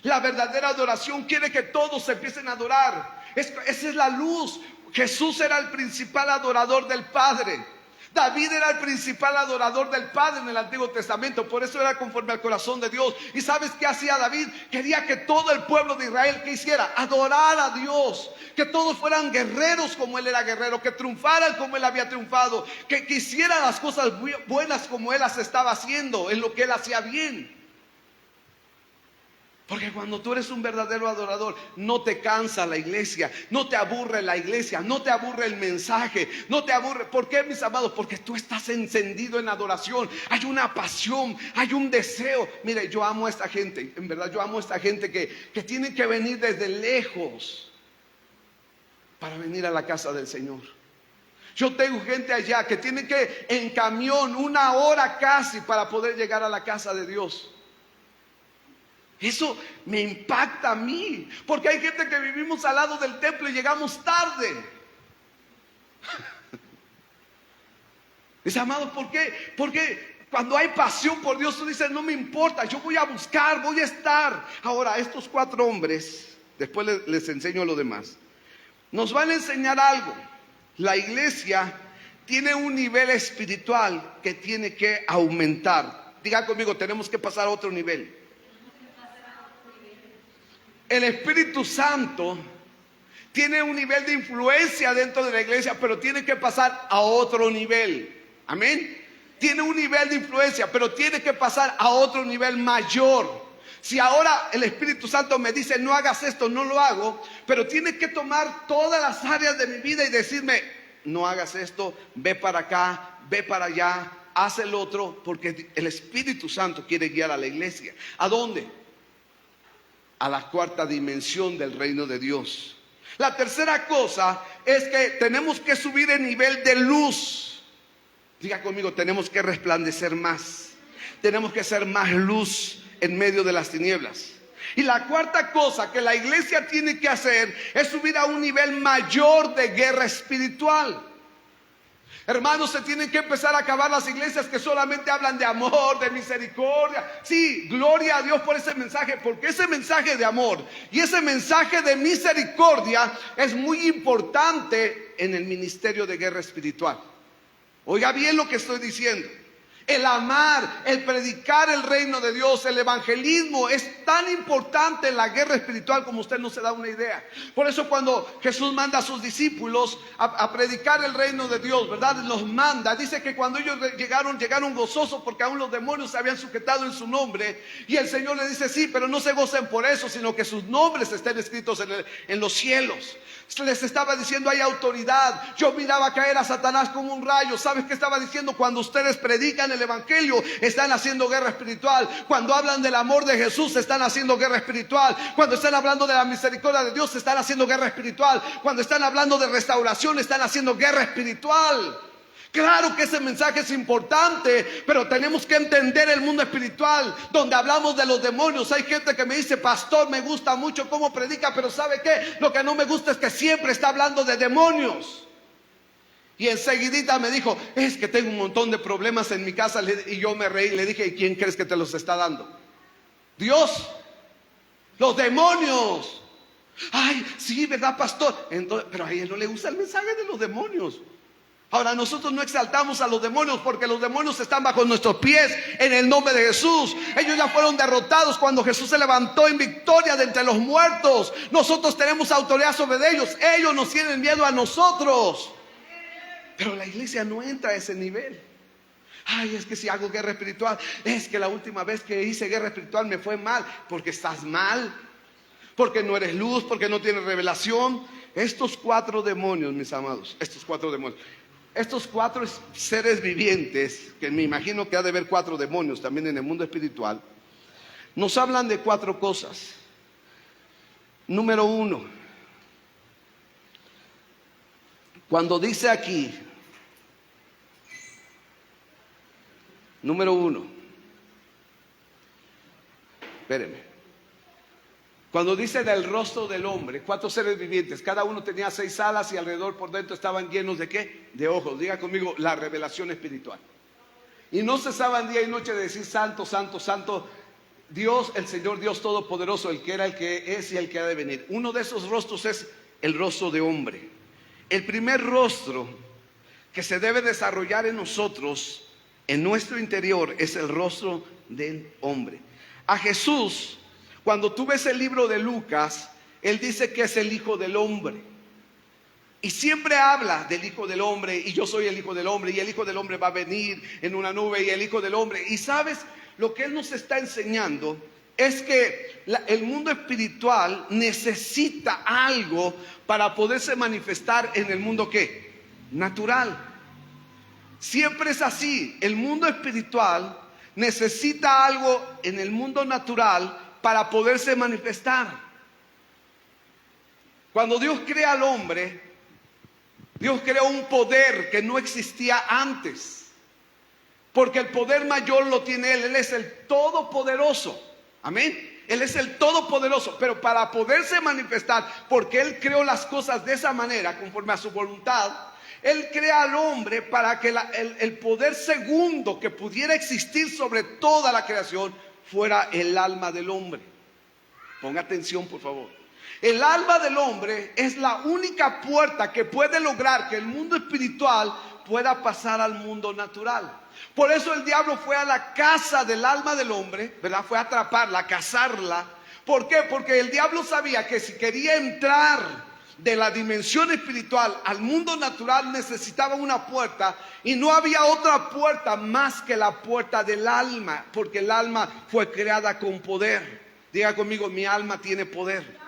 Speaker 1: La verdadera adoración quiere que todos se empiecen a adorar. Esa es la luz. Jesús era el principal adorador del Padre. David era el principal adorador del Padre en el Antiguo Testamento. Por eso era conforme al corazón de Dios. ¿Y sabes qué hacía David? Quería que todo el pueblo de Israel, ¿qué hiciera? Adorar a Dios. Que todos fueran guerreros como él era guerrero. Que triunfaran como él había triunfado. Que hicieran las cosas buenas como él las estaba haciendo, en lo que él hacía bien. Porque cuando tú eres un verdadero adorador, no te cansa la iglesia, no te aburre la iglesia, no te aburre el mensaje, no te aburre. ¿Por qué, mis amados? Porque tú estás encendido en adoración. Hay una pasión, hay un deseo. Mire, yo amo a esta gente, en verdad yo amo a esta gente que tiene que venir desde lejos para venir a la casa del Señor. Yo tengo gente allá que tiene que en camión 1 hora casi para poder llegar a la casa de Dios. Eso me impacta a mí, porque hay gente que vivimos al lado del templo y llegamos tarde. Mis amados, ¿por qué? Porque cuando hay pasión por Dios, tú dices: no me importa, yo voy a buscar, voy a estar. Ahora, estos 4 hombres, después les enseño lo demás, nos van a enseñar algo. La iglesia tiene un nivel espiritual que tiene que aumentar. Diga conmigo, tenemos que pasar a otro nivel. El Espíritu Santo tiene un nivel de influencia dentro de la iglesia, pero tiene que pasar a otro nivel. Amén. Tiene un nivel de influencia, pero tiene que pasar a otro nivel mayor. Si ahora el Espíritu Santo me dice no hagas esto, no lo hago, pero tiene que tomar todas las áreas de mi vida y decirme no hagas esto, ve para acá, ve para allá, haz el otro, porque el Espíritu Santo quiere guiar a la iglesia. ¿A dónde? A la cuarta dimensión del reino de Dios. La tercera cosa es que tenemos que subir el nivel de luz. Diga conmigo, tenemos que resplandecer más. Tenemos que ser más luz en medio de las tinieblas. Y la cuarta cosa que la iglesia tiene que hacer es subir a un nivel mayor de guerra espiritual. Hermanos, se tienen que empezar a acabar las iglesias que solamente hablan de amor, de misericordia. Sí, gloria a Dios por ese mensaje, porque ese mensaje de amor y ese mensaje de misericordia es muy importante en el ministerio de guerra espiritual. Oiga bien lo que estoy diciendo. El amar, el predicar el reino de Dios, el evangelismo es tan importante en la guerra espiritual como usted no se da una idea. Por eso cuando Jesús manda a sus discípulos a predicar el reino de Dios, ¿verdad? Los manda. Dice que cuando ellos llegaron gozosos porque aún los demonios se habían sujetado en su nombre. Y el Señor le dice, sí, pero no se gocen por eso, sino que sus nombres estén escritos en los cielos. Les estaba diciendo, hay autoridad. Yo miraba caer a Satanás como un rayo. ¿Sabes qué estaba diciendo? Cuando ustedes predican el evangelio, están haciendo guerra espiritual. Cuando hablan del amor de Jesús, están haciendo guerra espiritual. Cuando están hablando de la misericordia de Dios, están haciendo guerra espiritual. Cuando están hablando de restauración, están haciendo guerra espiritual. Claro que ese mensaje es importante, pero tenemos que entender el mundo espiritual donde hablamos de los demonios. Hay gente que me dice, pastor, me gusta mucho cómo predica, pero ¿sabe qué? Lo que no me gusta es que siempre está hablando de demonios. Y enseguidita me dijo, es que tengo un montón de problemas en mi casa. Y yo me reí y le dije, ¿y quién crees que te los está dando? Dios. Los demonios. Ay, sí, ¿verdad, pastor? Entonces, pero a él no le gusta el mensaje de los demonios. Ahora nosotros no exaltamos a los demonios porque los demonios están bajo nuestros pies en el nombre de Jesús. Ellos ya fueron derrotados cuando Jesús se levantó en victoria de entre los muertos. Nosotros tenemos autoridad sobre ellos. Ellos nos tienen miedo a nosotros. Pero la iglesia no entra a ese nivel. Ay, es que si hago guerra espiritual, es que la última vez que hice guerra espiritual me fue mal. Porque estás mal, porque no eres luz, porque no tienes revelación. Estos 4 demonios, mis amados, estos 4 demonios, estos 4 seres vivientes, que me imagino que ha de haber 4 demonios también en el mundo espiritual, nos hablan de 4 cosas. Número 1, cuando dice aquí, número 1, espérenme. Cuando dice del rostro del hombre, 4 seres vivientes, cada uno tenía 6 alas y alrededor por dentro estaban llenos ¿de qué? De ojos. Diga conmigo, la revelación espiritual. Y no cesaban día y noche de decir santo, santo, santo, Dios, el Señor Dios Todopoderoso, el que era, el que es y el que ha de venir. Uno de esos rostros es el rostro de hombre. El primer rostro que se debe desarrollar en nosotros, en nuestro interior, es el rostro del hombre. A Jesús, cuando tú ves el libro de Lucas, él dice que es el Hijo del Hombre. Y siempre habla del Hijo del Hombre, y yo soy el Hijo del Hombre, y el Hijo del Hombre va a venir en una nube, y el Hijo del Hombre. Y sabes, lo que él nos está enseñando es que el mundo espiritual necesita algo para poderse manifestar en el mundo ¿qué? Natural. Siempre es así. El mundo espiritual necesita algo en el mundo natural para poderse manifestar. Cuando Dios crea al hombre, Dios creó un poder que no existía antes, porque el poder mayor lo tiene Él. Él es el Todopoderoso. Amén. Él es el Todopoderoso, pero para poderse manifestar, porque Él creó las cosas de esa manera, conforme a su voluntad, Él crea al hombre para que el poder segundo que pudiera existir sobre toda la creación fuera el alma del hombre. Ponga atención, por favor. El alma del hombre es la única puerta que puede lograr que el mundo espiritual pueda pasar al mundo natural. Por eso el diablo fue a la casa del alma del hombre, ¿verdad? Fue a atraparla, a cazarla. ¿Por qué? Porque el diablo sabía que si quería entrar de la dimensión espiritual al mundo natural necesitaba una puerta, y no había otra puerta más que la puerta del alma, porque el alma fue creada con poder. Diga conmigo, mi alma tiene poder.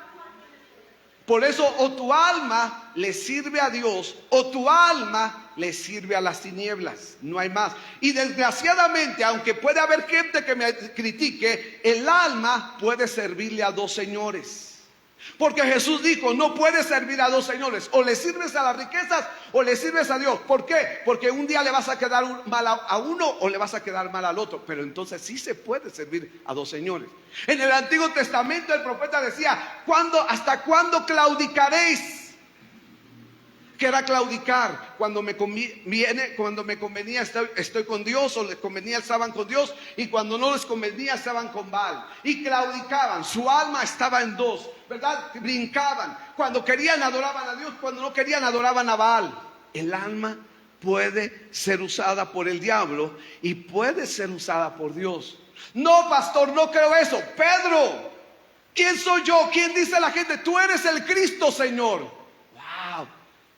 Speaker 1: Por eso o tu alma le sirve a Dios o tu alma le sirve a las tinieblas, no hay más. Y desgraciadamente, aunque puede haber gente que me critique, el alma puede servirle a dos señores. Porque Jesús dijo, no puedes servir a dos señores, o le sirves a las riquezas o le sirves a Dios. ¿Por qué? Porque un día le vas a quedar mal a uno o le vas a quedar mal al otro. Pero entonces sí se puede servir a dos señores. En el Antiguo Testamento el profeta decía, ¿hasta cuándo claudicaréis? ¿Qué era claudicar? Cuando me convenía estoy con Dios, o les convenía estaban con Dios, y cuando no les convenía estaban con Baal. Y claudicaban, su alma estaba en dos, ¿verdad? Brincaban, cuando querían adoraban a Dios, cuando no querían adoraban a Baal. El alma puede ser usada por el diablo y puede ser usada por Dios. No, pastor, no creo eso. Pedro, ¿quién soy yo? ¿Quién dice la gente? Tú eres el Cristo, Señor. Wow.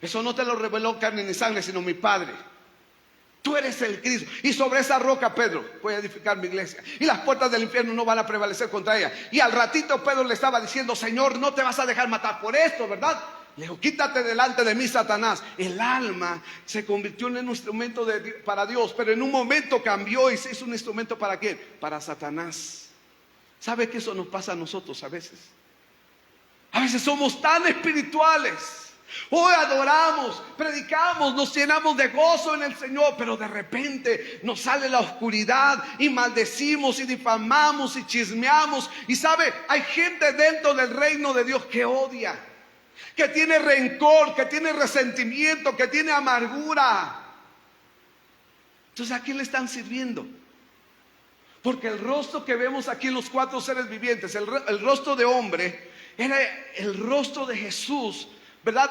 Speaker 1: Eso no te lo reveló carne ni sangre, sino mi Padre. Tú eres el Cristo. Y sobre esa roca, Pedro, voy a edificar mi iglesia. Y las puertas del infierno no van a prevalecer contra ella. Y al ratito Pedro le estaba diciendo, Señor, no te vas a dejar matar por esto, ¿verdad? Le dijo, quítate delante de mí, Satanás. El alma se convirtió en un instrumento para Dios, pero en un momento cambió y se hizo un instrumento ¿para quién? Para Satanás. ¿Sabe que eso nos pasa a nosotros a veces? A veces somos tan espirituales. Hoy adoramos, predicamos, nos llenamos de gozo en el Señor, pero de repente nos sale la oscuridad y maldecimos y difamamos y chismeamos. Y sabe, hay gente dentro del reino de Dios que odia, que tiene rencor, que tiene resentimiento, que tiene amargura. Entonces, ¿a quién le están sirviendo? Porque el rostro que vemos aquí en los cuatro seres vivientes, el rostro de hombre, era el rostro de Jesús, ¿verdad?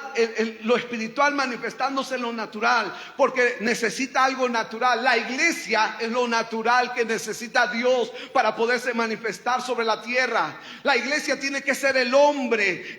Speaker 1: Lo espiritual manifestándose en lo natural, porque necesita algo natural. La iglesia es lo natural que necesita Dios para poderse manifestar sobre la tierra. La iglesia tiene que ser el hombre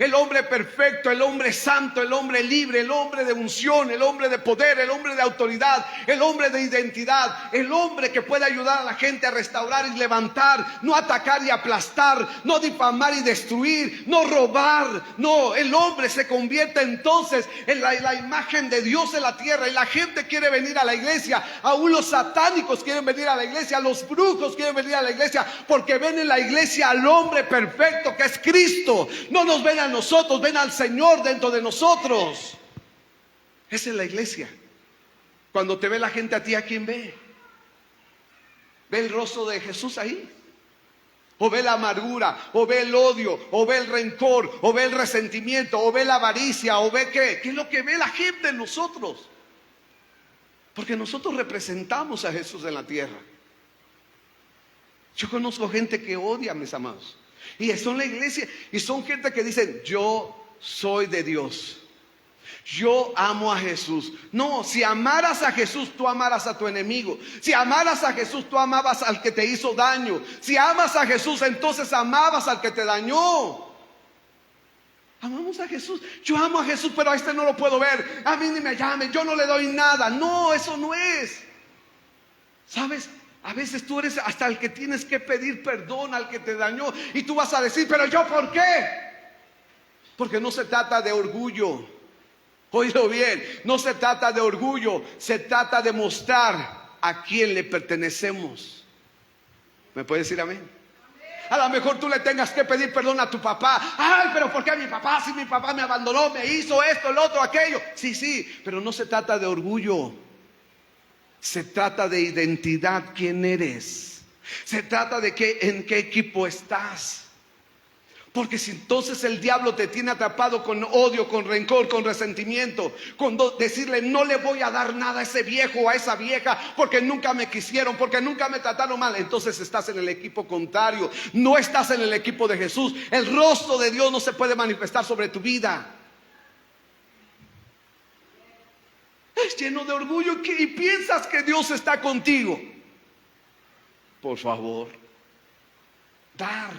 Speaker 1: perfecto, el hombre santo, el hombre libre, el hombre de unción, el hombre de poder, el hombre de autoridad, el hombre de identidad, el hombre que puede ayudar a la gente a restaurar y levantar, no atacar y aplastar, no difamar y destruir, no robar. No, el hombre se convierte entonces en la imagen de Dios en la tierra, y la gente quiere venir a la iglesia. Aún los satánicos quieren venir a la iglesia, los brujos quieren venir a la iglesia, porque ven en la iglesia al hombre perfecto que es Cristo. No nos ven a nosotros, ven al Señor dentro de nosotros. Esa es la iglesia. Cuando te ve la gente a ti, ¿a quién ve? ¿Ve el rostro de Jesús ahí? O ve la amargura, o ve el odio, o ve el rencor, o ve el resentimiento, o ve la avaricia, o ve ¿qué es lo que ve la gente en nosotros? Porque nosotros representamos a Jesús en la tierra. Yo conozco gente que odia, mis amados, y son la iglesia, y son gente que dicen, yo soy de Dios, yo amo a Jesús. No, si amaras a Jesús, tú amarás a tu enemigo. Si amaras a Jesús, tú amabas al que te hizo daño. Si amas a Jesús, entonces amabas al que te dañó. Amamos a Jesús. Yo amo a Jesús, pero a este no lo puedo ver. A mí ni me llamen, yo no le doy nada. No, eso no es. ¿Sabes? A veces tú eres hasta el que tienes que pedir perdón al que te dañó, y tú vas a decir, pero yo ¿por qué? Porque no se trata de orgullo. Oído bien, no se trata de orgullo, se trata de mostrar a quién le pertenecemos. ¿Me puedes decir amén? A lo mejor tú le tengas que pedir perdón a tu papá. Ay, pero ¿por qué mi papá? Si mi papá me abandonó, me hizo esto, el otro, aquello. Sí, pero no se trata de orgullo. Se trata de identidad, quién eres. Se trata de en qué equipo estás. Porque si entonces el diablo te tiene atrapado con odio, con rencor, con resentimiento, con decirle no le voy a dar nada a ese viejo o a esa vieja porque nunca me quisieron, porque nunca me trataron mal, entonces estás en el equipo contrario, no estás en el equipo de Jesús. El rostro de Dios no se puede manifestar sobre tu vida. Es lleno de orgullo y piensas que Dios está contigo. Por favor, dar,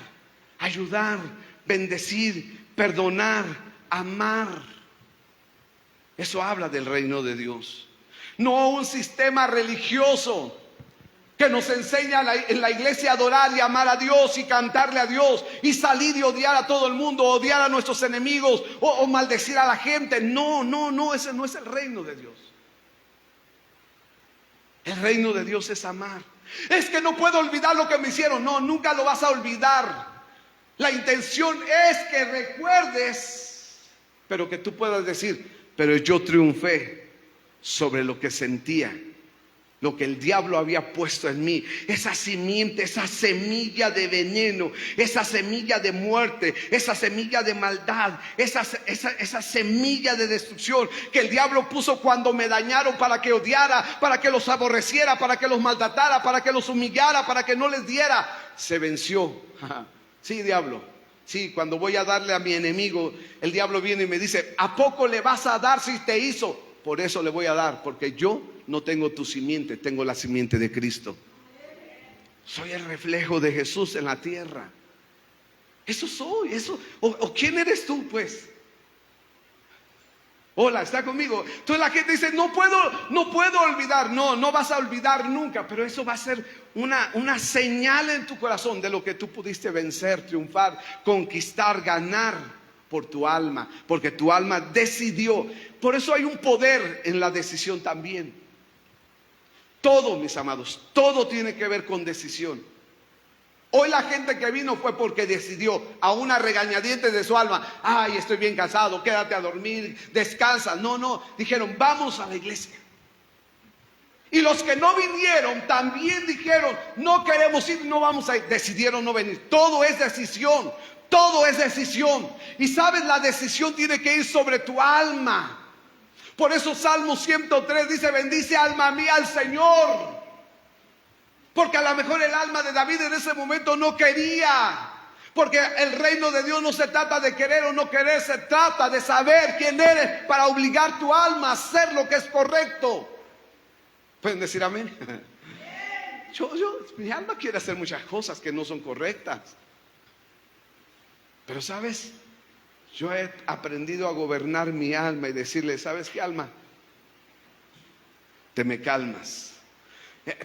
Speaker 1: ayudar, bendecir, perdonar, amar. Eso habla del reino de Dios. No un sistema religioso que nos enseña en la iglesia a adorar y amar a Dios y cantarle a Dios y salir y odiar a todo el mundo, odiar a nuestros enemigos o maldecir a la gente. No, ese no es el reino de Dios. El reino de Dios es amar. Es que no puedo olvidar lo que me hicieron. No, nunca lo vas a olvidar. La intención es que recuerdes, pero que tú puedas decir, pero yo triunfé sobre lo que sentía, lo que el diablo había puesto en mí, esa simiente, esa semilla de veneno, esa semilla de muerte, esa semilla de maldad, esa semilla de destrucción que el diablo puso cuando me dañaron, para que odiara, para que los aborreciera, para que los maltratara, para que los humillara, para que no les diera. Se venció. Sí, diablo. Sí, cuando voy a darle a mi enemigo, el diablo viene y me dice, ¿a poco le vas a dar si te hizo? Por eso le voy a dar, porque yo no tengo tu simiente, tengo la simiente de Cristo. Soy el reflejo de Jesús en la tierra. Eso soy, eso. ¿O quién eres tú, pues? Hola, ¿está conmigo? Entonces la gente dice, no puedo olvidar. No vas a olvidar nunca, pero eso va a ser una señal en tu corazón de lo que tú pudiste vencer, triunfar, conquistar, ganar por tu alma, porque tu alma decidió. Por eso hay un poder en la decisión también. Todo, mis amados, todo tiene que ver con decisión. Hoy la gente que vino fue porque decidió, a una regañadientes de su alma, ay, estoy bien cansado, quédate a dormir, descansa. No, dijeron, vamos a la iglesia. Y los que no vinieron también dijeron, no queremos ir, no vamos a ir. Decidieron no venir. Todo es decisión, todo es decisión. Y sabes, la decisión tiene que ir sobre tu alma. Por eso Salmo 103 dice, bendice alma mía al Señor. Porque a lo mejor el alma de David en ese momento no quería. Porque el reino de Dios no se trata de querer o no querer, se trata de saber quién eres para obligar tu alma a hacer lo que es correcto. ¿Pueden decir amén? Mi alma quiere hacer muchas cosas que no son correctas. Pero ¿sabes? Yo he aprendido a gobernar mi alma y decirle, ¿sabes qué, alma? Te me calmas.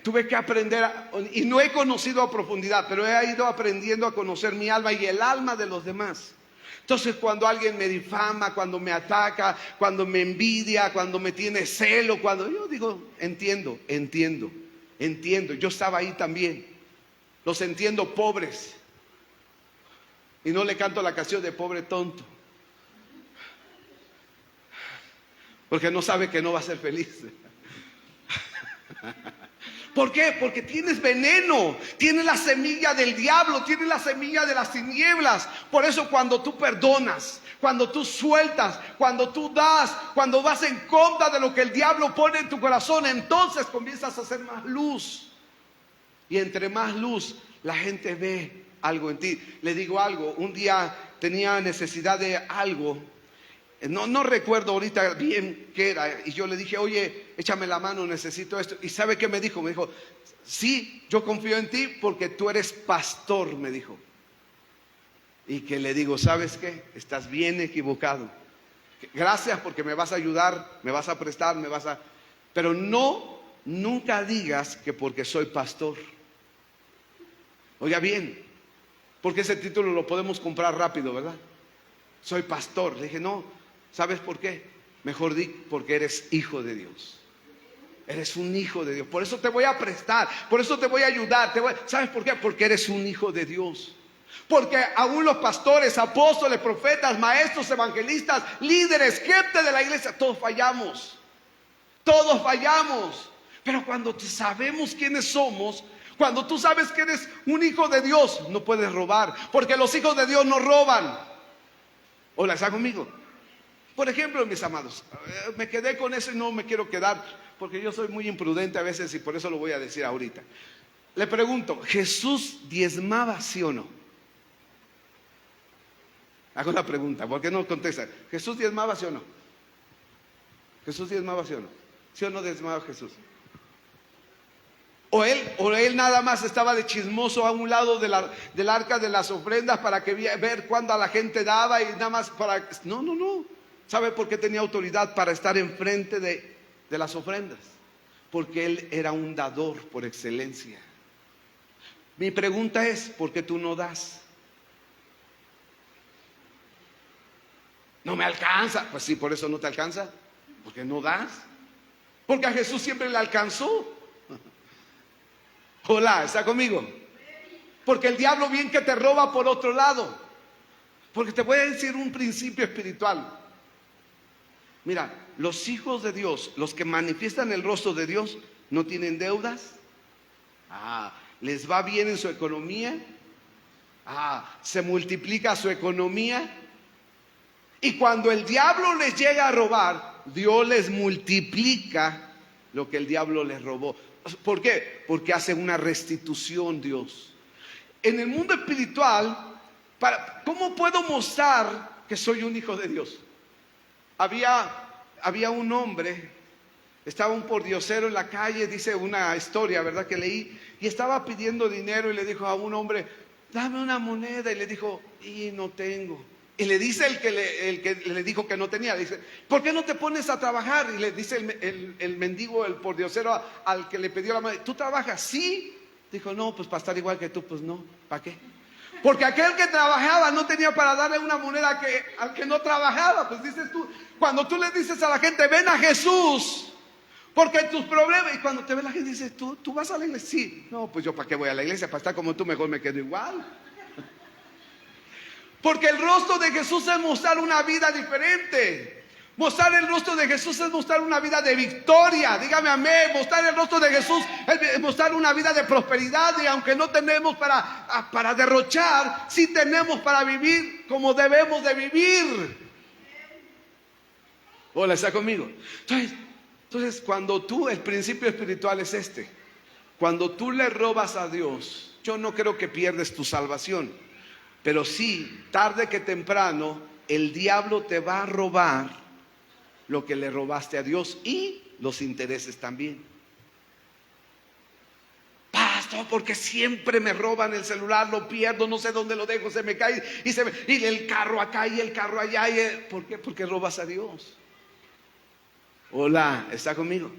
Speaker 1: Tuve que aprender, y no he conocido a profundidad, pero he ido aprendiendo a conocer mi alma y el alma de los demás. Entonces cuando alguien me difama, cuando me ataca, cuando me envidia, cuando me tiene celo, cuando yo digo, entiendo. Yo estaba ahí también. Los entiendo, pobres. Y no le canto la canción de pobre tonto, porque no sabe que no va a ser feliz. ¿Por qué? Porque tienes veneno, tienes la semilla del diablo, tienes la semilla de las tinieblas. Por eso cuando tú perdonas, cuando tú sueltas, cuando tú das, cuando vas en contra de lo que el diablo pone en tu corazón, entonces comienzas a hacer más luz. Y entre más luz, la gente ve algo en ti. Le digo algo, un día tenía necesidad de algo. No recuerdo ahorita bien qué era. Y yo le dije, oye, échame la mano, necesito esto. ¿Y sabe qué me dijo? Me dijo, sí, yo confío en ti porque tú eres pastor, me dijo. Y que le digo, ¿sabes qué? Estás bien equivocado. Gracias porque me vas a ayudar, me vas a prestar, Pero nunca digas que porque soy pastor. Oiga bien, porque ese título lo podemos comprar rápido, ¿verdad? Soy pastor. Le dije, no. ¿Sabes por qué? Mejor di porque eres hijo de Dios. Eres un hijo de Dios. Por eso te voy a prestar, por eso te voy a ayudar. ¿Sabes por qué? Porque eres un hijo de Dios. Porque aún los pastores, apóstoles, profetas, maestros, evangelistas, líderes, gente de la iglesia, todos fallamos. Todos fallamos. Pero cuando sabemos quiénes somos, cuando tú sabes que eres un hijo de Dios, no puedes robar. Porque los hijos de Dios no roban. Hola, ¿está conmigo? Por ejemplo, mis amados, me quedé con eso y no me quiero quedar porque yo soy muy imprudente a veces y por eso lo voy a decir ahorita. Le pregunto, ¿Jesús diezmaba, sí o no? Hago la pregunta, ¿por qué no contesta? ¿Jesús diezmaba, sí o no? ¿Jesús diezmaba, sí o no? ¿Sí o no desmayó Jesús? O él nada más estaba de chismoso a un lado del arca de las ofrendas para que ver cuándo a la gente daba y nada más para... No, no, no. ¿Sabe por qué tenía autoridad para estar enfrente de las ofrendas? Porque él era un dador por excelencia. Mi pregunta es, ¿por qué tú no das? No me alcanza. Pues sí, por eso no te alcanza. Porque no das. Porque a Jesús siempre le alcanzó. Hola, ¿está conmigo? Porque el diablo bien que te roba por otro lado. Porque te voy a decir un principio espiritual. Mira, los hijos de Dios, los que manifiestan el rostro de Dios, no tienen deudas. Les va bien en su economía. Se multiplica su economía. Y cuando el diablo les llega a robar, Dios les multiplica lo que el diablo les robó. ¿Por qué? Porque hace una restitución Dios. En el mundo espiritual, ¿cómo puedo mostrar que soy un hijo de Dios? Había un hombre, estaba un pordiosero en la calle, dice una historia, ¿verdad? Que leí, y estaba pidiendo dinero y le dijo a un hombre, dame una moneda, y le dijo, y no tengo. Y le dice el que le dijo que no tenía, le dice, ¿por qué no te pones a trabajar? Y le dice el mendigo, el pordiosero al que le pidió la moneda, ¿tú trabajas? Sí. Dijo, no, pues para estar igual que tú, pues no, ¿para qué? Porque aquel que trabajaba no tenía para darle una moneda al que no trabajaba. Pues dices tú, cuando tú le dices a la gente, ven a Jesús, porque tus problemas, y cuando te ve la gente dice, ¿tú vas a la iglesia? Sí. No, pues yo para qué voy a la iglesia, para estar como tú mejor me quedo igual. Porque el rostro de Jesús es mostrar una vida diferente. Mostrar el rostro de Jesús es mostrar una vida de victoria. Dígame amén. Mostrar el rostro de Jesús es mostrar una vida de prosperidad. Y aunque no tenemos para derrochar, sí tenemos para vivir como debemos de vivir. Hola, ¿está conmigo? Entonces, cuando el principio espiritual es este. Cuando tú le robas a Dios, yo no creo que pierdes tu salvación. Pero sí, tarde que temprano, el diablo te va a robar lo que le robaste a Dios y los intereses también. Pastor, porque siempre me roban el celular, lo pierdo, no sé dónde lo dejo, se me cae y el carro acá y el carro allá. ¿Por qué? Porque robas a Dios. Hola, ¿está conmigo?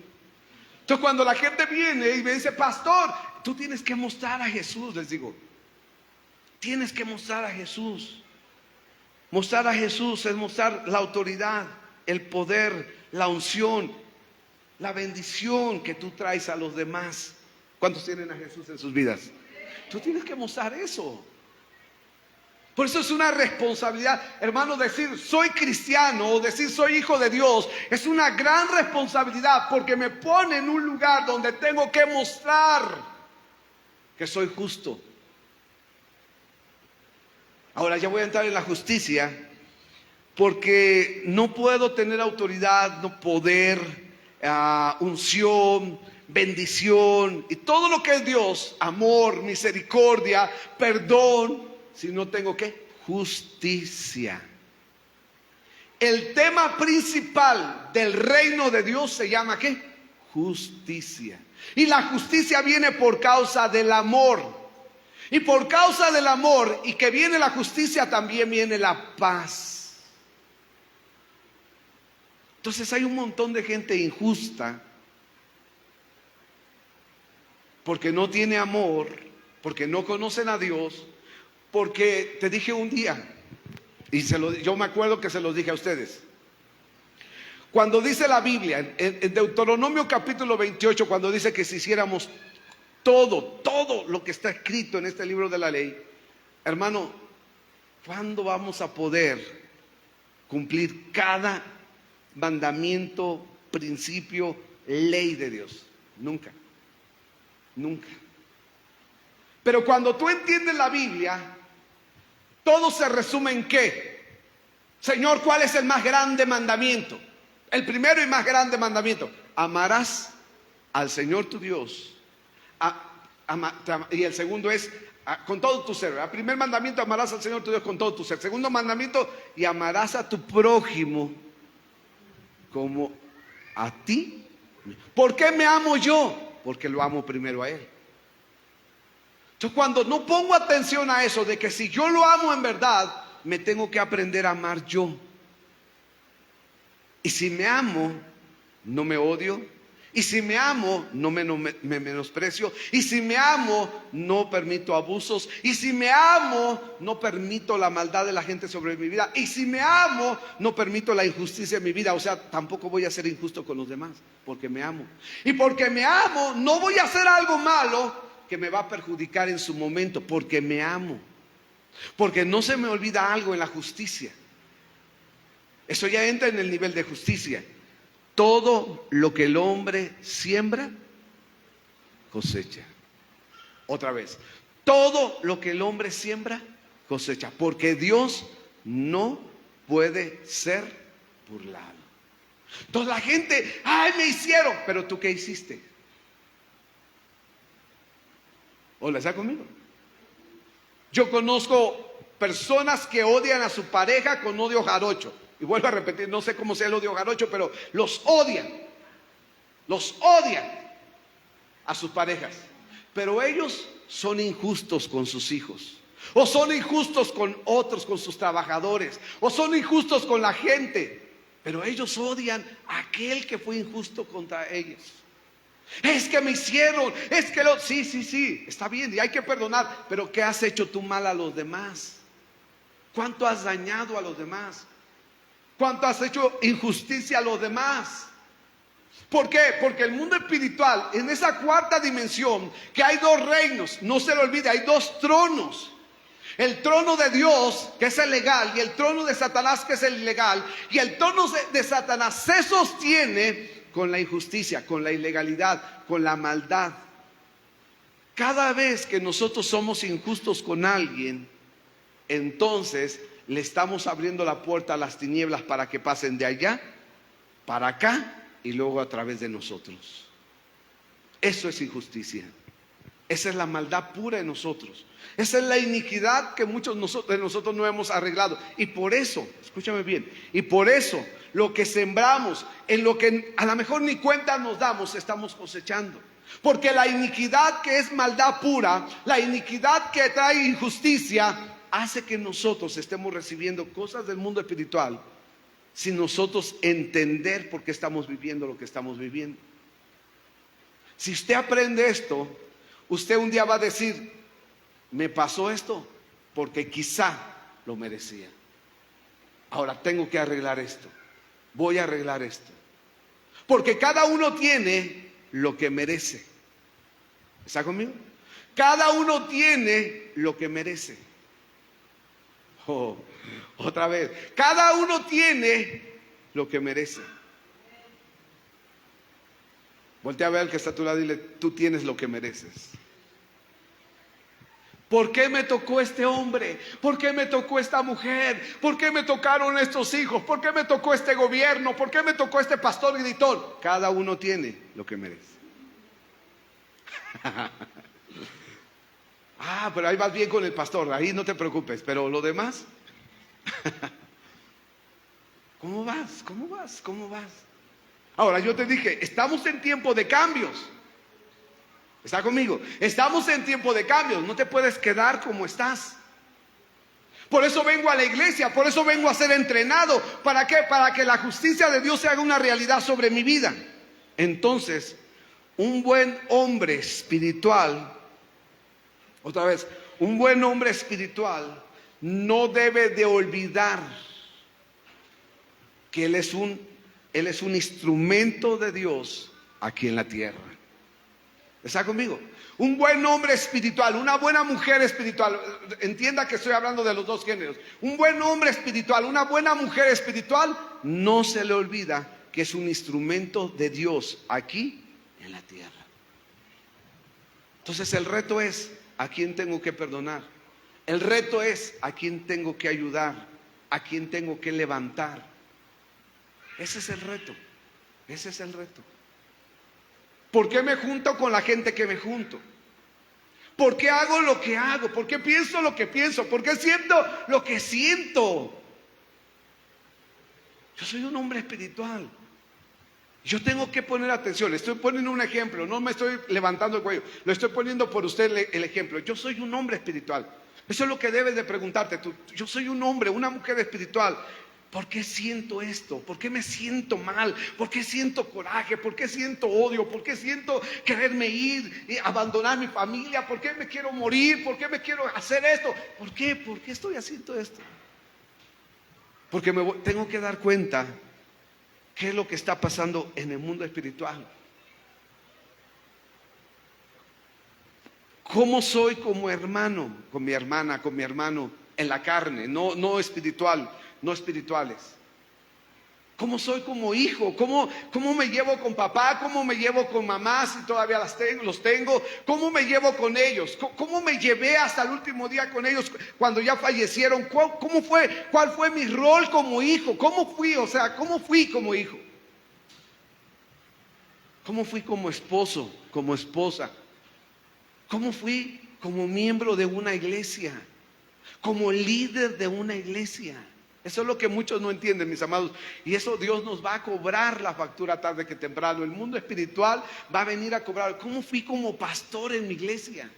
Speaker 1: Entonces cuando la gente viene y me dice, pastor, tú tienes que mostrar a Jesús, les digo. Tienes que mostrar a Jesús. Mostrar a Jesús es mostrar la autoridad, el poder, la unción, la bendición que tú traes a los demás. ¿Cuántos tienen a Jesús en sus vidas? Tú tienes que mostrar eso. Por eso es una responsabilidad, hermano, decir soy cristiano o decir soy hijo de Dios. Es una gran responsabilidad porque me pone en un lugar donde tengo que mostrar que soy justo. Ahora ya voy a entrar en la justicia, porque no puedo tener autoridad, no poder, unción, bendición y todo lo que es Dios, amor, misericordia, perdón, si no tengo ¿qué? Justicia. El tema principal del reino de Dios se llama ¿qué? Justicia. Y la justicia viene por causa del amor. Y por causa del amor y que viene la justicia, también viene la paz. Entonces hay un montón de gente injusta porque no tiene amor, porque no conocen a Dios, porque te dije un día, y yo me acuerdo que se los dije a ustedes. Cuando dice la Biblia, en Deuteronomio capítulo 28, cuando dice que si hiciéramos todo lo que está escrito en este libro de la ley, hermano, ¿cuándo vamos a poder cumplir cada mandamiento, principio, ley de Dios? Nunca. Pero cuando tú entiendes la Biblia, todo se resume en ¿qué? Señor, ¿cuál es el más grande mandamiento? El primero y más grande mandamiento: amarás al Señor tu Dios. Y el segundo es con todo tu ser. El primer mandamiento: amarás al Señor tu Dios con todo tu ser. Segundo mandamiento: y amarás a tu prójimo como a ti ¿Por qué me amo yo? Porque lo amo primero a Él. Entonces, cuando no pongo atención a eso, de que si yo lo amo en verdad, me tengo que aprender a amar yo. Y si me amo, no me odio. Y si me amo, no me menosprecio. Y si me amo, no permito abusos. Y si me amo, no permito la maldad de la gente sobre mi vida. Y si me amo, no permito la injusticia en mi vida. O sea, tampoco voy a ser injusto con los demás, porque me amo. Y porque me amo, no voy a hacer algo malo que me va a perjudicar en su momento, porque me amo. Porque no se me olvida algo en la justicia. Eso ya entra en el nivel de justicia. Todo lo que el hombre siembra, cosecha. Otra vez, todo lo que el hombre siembra, cosecha. Porque Dios no puede ser burlado. Entonces la gente, ay, me hicieron, pero ¿tú qué hiciste? Hola, ¿está conmigo? Yo conozco personas que odian a su pareja con odio jarocho. Y vuelvo a repetir, no sé cómo sea el odio jarocho, pero los odian a sus parejas. Pero ellos son injustos con sus hijos, o son injustos con otros, con sus trabajadores, o son injustos con la gente. Pero ellos odian a aquel que fue injusto contra ellos. Es que me hicieron, es que sí, está bien y hay que perdonar. Pero ¿qué has hecho tú mal a los demás? ¿Cuánto has dañado a los demás? ¿Cuánto has hecho injusticia a los demás? ¿Por qué? Porque el mundo espiritual, en esa cuarta dimensión, que hay dos reinos, no se le olvide, hay dos tronos. El trono de Dios, que es el legal, y el trono de Satanás, que es el ilegal. Y el trono de Satanás se sostiene con la injusticia, con la ilegalidad, con la maldad. Cada vez que nosotros somos injustos con alguien, entonces le estamos abriendo la puerta a las tinieblas para que pasen de allá para acá y luego a través de nosotros. Eso es injusticia. Esa es la maldad pura en nosotros. Esa es la iniquidad que muchos de nosotros no hemos arreglado. Y por eso, escúchame bien, y por eso lo que sembramos, en lo que a lo mejor ni cuenta nos damos, estamos cosechando. Porque la iniquidad que es maldad pura, la iniquidad que trae injusticia, hace que nosotros estemos recibiendo cosas del mundo espiritual sin nosotros entender por qué estamos viviendo lo que estamos viviendo. Si usted aprende esto, usted un día va a decir, me pasó esto porque quizá lo merecía. Ahora tengo que arreglar esto. Voy a arreglar esto. Porque cada uno tiene lo que merece. ¿Está conmigo? Cada uno tiene lo que merece. Oh, otra vez. Cada uno tiene lo que merece. Voltea a ver al que está a tu lado y dile, tú tienes lo que mereces. ¿Por qué me tocó este hombre? ¿Por qué me tocó esta mujer? ¿Por qué me tocaron estos hijos? ¿Por qué me tocó este gobierno? ¿Por qué me tocó este pastor y editor? Cada uno tiene lo que merece. Ah, pero ahí vas bien con el pastor, ahí no te preocupes, pero lo demás. ¿Cómo vas? ¿Cómo vas? ¿Cómo vas? Ahora yo te dije, estamos en tiempo de cambios. ¿Está conmigo? Estamos en tiempo de cambios, no te puedes quedar como estás. Por eso vengo a la iglesia, por eso vengo a ser entrenado. ¿Para qué? Para que la justicia de Dios se haga una realidad sobre mi vida. Entonces, un buen hombre espiritual, otra vez, un buen hombre espiritual no debe de olvidar que él es un instrumento de Dios aquí en la tierra. ¿Está conmigo? Un buen hombre espiritual, una buena mujer espiritual, entienda que estoy hablando de los dos géneros. Un buen hombre espiritual, una buena mujer espiritual, no se le olvida que es un instrumento de Dios aquí en la tierra. Entonces el reto es, ¿a quién tengo que perdonar? El reto es, ¿a quién tengo que ayudar? ¿A quién tengo que levantar? Ese es el reto. Ese es el reto. ¿Por qué me junto con la gente que me junto? ¿Por qué hago lo que hago? ¿Por qué pienso lo que pienso? ¿Por qué siento lo que siento? Yo soy un hombre espiritual. Yo tengo que poner atención. Le estoy poniendo un ejemplo, no me estoy levantando el cuello, lo estoy poniendo por usted el ejemplo. Yo soy un hombre espiritual. Eso es lo que debes de preguntarte tú. Yo soy un hombre, una mujer espiritual. ¿Por qué siento esto? ¿Por qué me siento mal? ¿Por qué siento coraje? ¿Por qué siento odio? ¿Por qué siento quererme ir y abandonar mi familia? ¿Por qué me quiero morir? ¿Por qué me quiero hacer esto? ¿Por qué? ¿Por qué estoy haciendo esto? Porque tengo que dar cuenta qué es lo que está pasando en el mundo espiritual. ¿Cómo soy como hermano, con mi hermana, con mi hermano en la carne, no espiritual, no espirituales? ¿Cómo soy como hijo? ¿Cómo me llevo con papá? ¿Cómo me llevo con mamá si todavía los tengo? ¿Cómo me llevo con ellos? ¿Cómo me llevé hasta el último día con ellos cuando ya fallecieron? ¿Cómo fue? ¿Cuál fue mi rol como hijo? ¿Cómo fui? O sea, ¿cómo fui como hijo? ¿Cómo fui como esposo, como esposa? ¿Cómo fui como miembro de una iglesia? Como líder de una iglesia. Eso es lo que muchos no entienden, mis amados. Y eso Dios nos va a cobrar la factura tarde que temprano. El mundo espiritual va a venir a cobrar. ¿Cómo fui como pastor en mi iglesia?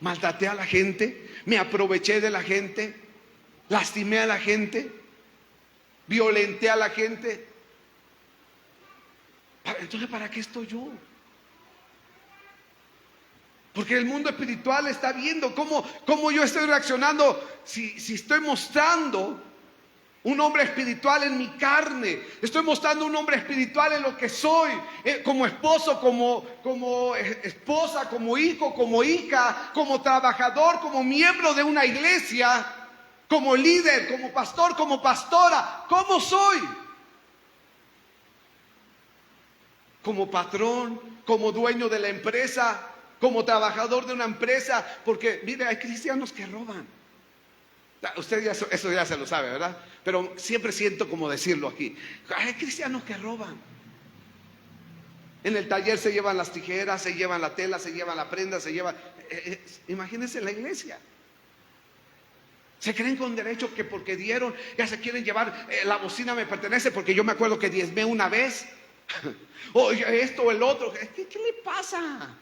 Speaker 1: ¿Maltraté a la gente? ¿Me aproveché de la gente? ¿Lastimé a la gente? ¿Violenté a la gente? Entonces, ¿para qué estoy yo? Porque el mundo espiritual está viendo cómo yo estoy reaccionando. Si estoy mostrando un hombre espiritual en mi carne, estoy mostrando un hombre espiritual en lo que soy, como esposo, como esposa, como hijo, como hija, como trabajador, como miembro de una iglesia, como líder, como pastor, como pastora. ¿Cómo soy? Como patrón, como dueño de la empresa, como trabajador de una empresa. Porque mire, hay cristianos que roban. Usted ya eso ya se lo sabe, ¿verdad? Pero siempre siento como decirlo aquí. Hay cristianos que roban. En el taller se llevan las tijeras, se llevan la tela, se llevan la prenda, se llevan... imagínense en la iglesia. Se creen con derecho que porque dieron, ya se quieren llevar, la bocina me pertenece porque yo me acuerdo que diezmé una vez. O esto o el otro. ¿Qué le pasa?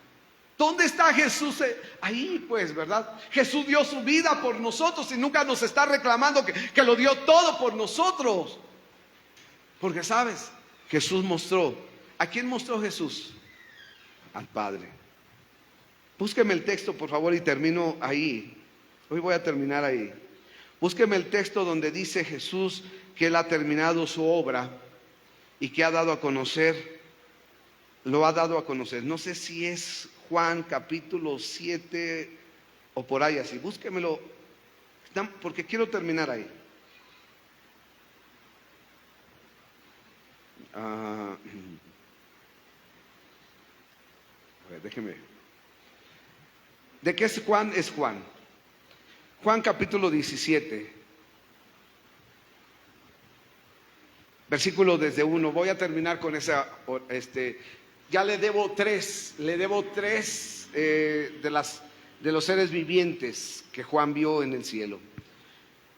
Speaker 1: ¿Dónde está Jesús? Ahí pues, ¿verdad? Jesús dio su vida por nosotros y nunca nos está reclamando que lo dio todo por nosotros. Porque sabes, Jesús mostró. ¿A quién mostró Jesús? Al Padre. Búsqueme el texto, por favor, y termino ahí. Hoy voy a terminar ahí. Búsqueme el texto donde dice Jesús que Él ha terminado su obra y que ha dado a conocer, lo ha dado a conocer. No sé si es Juan capítulo 7 o por ahí así. Búsquemelo, porque quiero terminar ahí. A ver, déjeme. ¿De qué es Juan? Es Juan. Juan capítulo 17. Versículo desde 1. Voy a terminar con esa. Ya le debo tres de los seres vivientes que Juan vio en el cielo.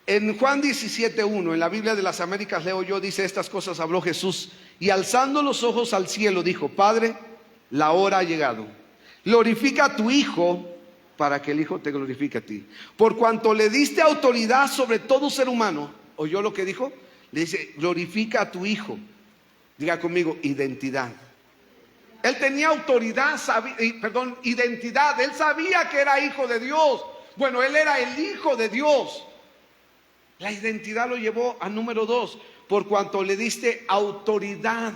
Speaker 1: En Juan 17:1, en la Biblia de las Américas leo yo, dice: estas cosas habló Jesús y alzando los ojos al cielo dijo: Padre, la hora ha llegado. Glorifica a tu Hijo para que el Hijo te glorifique a ti. Por cuanto le diste autoridad sobre todo ser humano. ¿Oyó lo que dijo? Le dice: glorifica a tu Hijo. Diga conmigo: identidad. Él tenía autoridad, identidad. Él sabía que era hijo de Dios. Bueno, él era el Hijo de Dios. La identidad lo llevó a número 2. Por cuanto le diste autoridad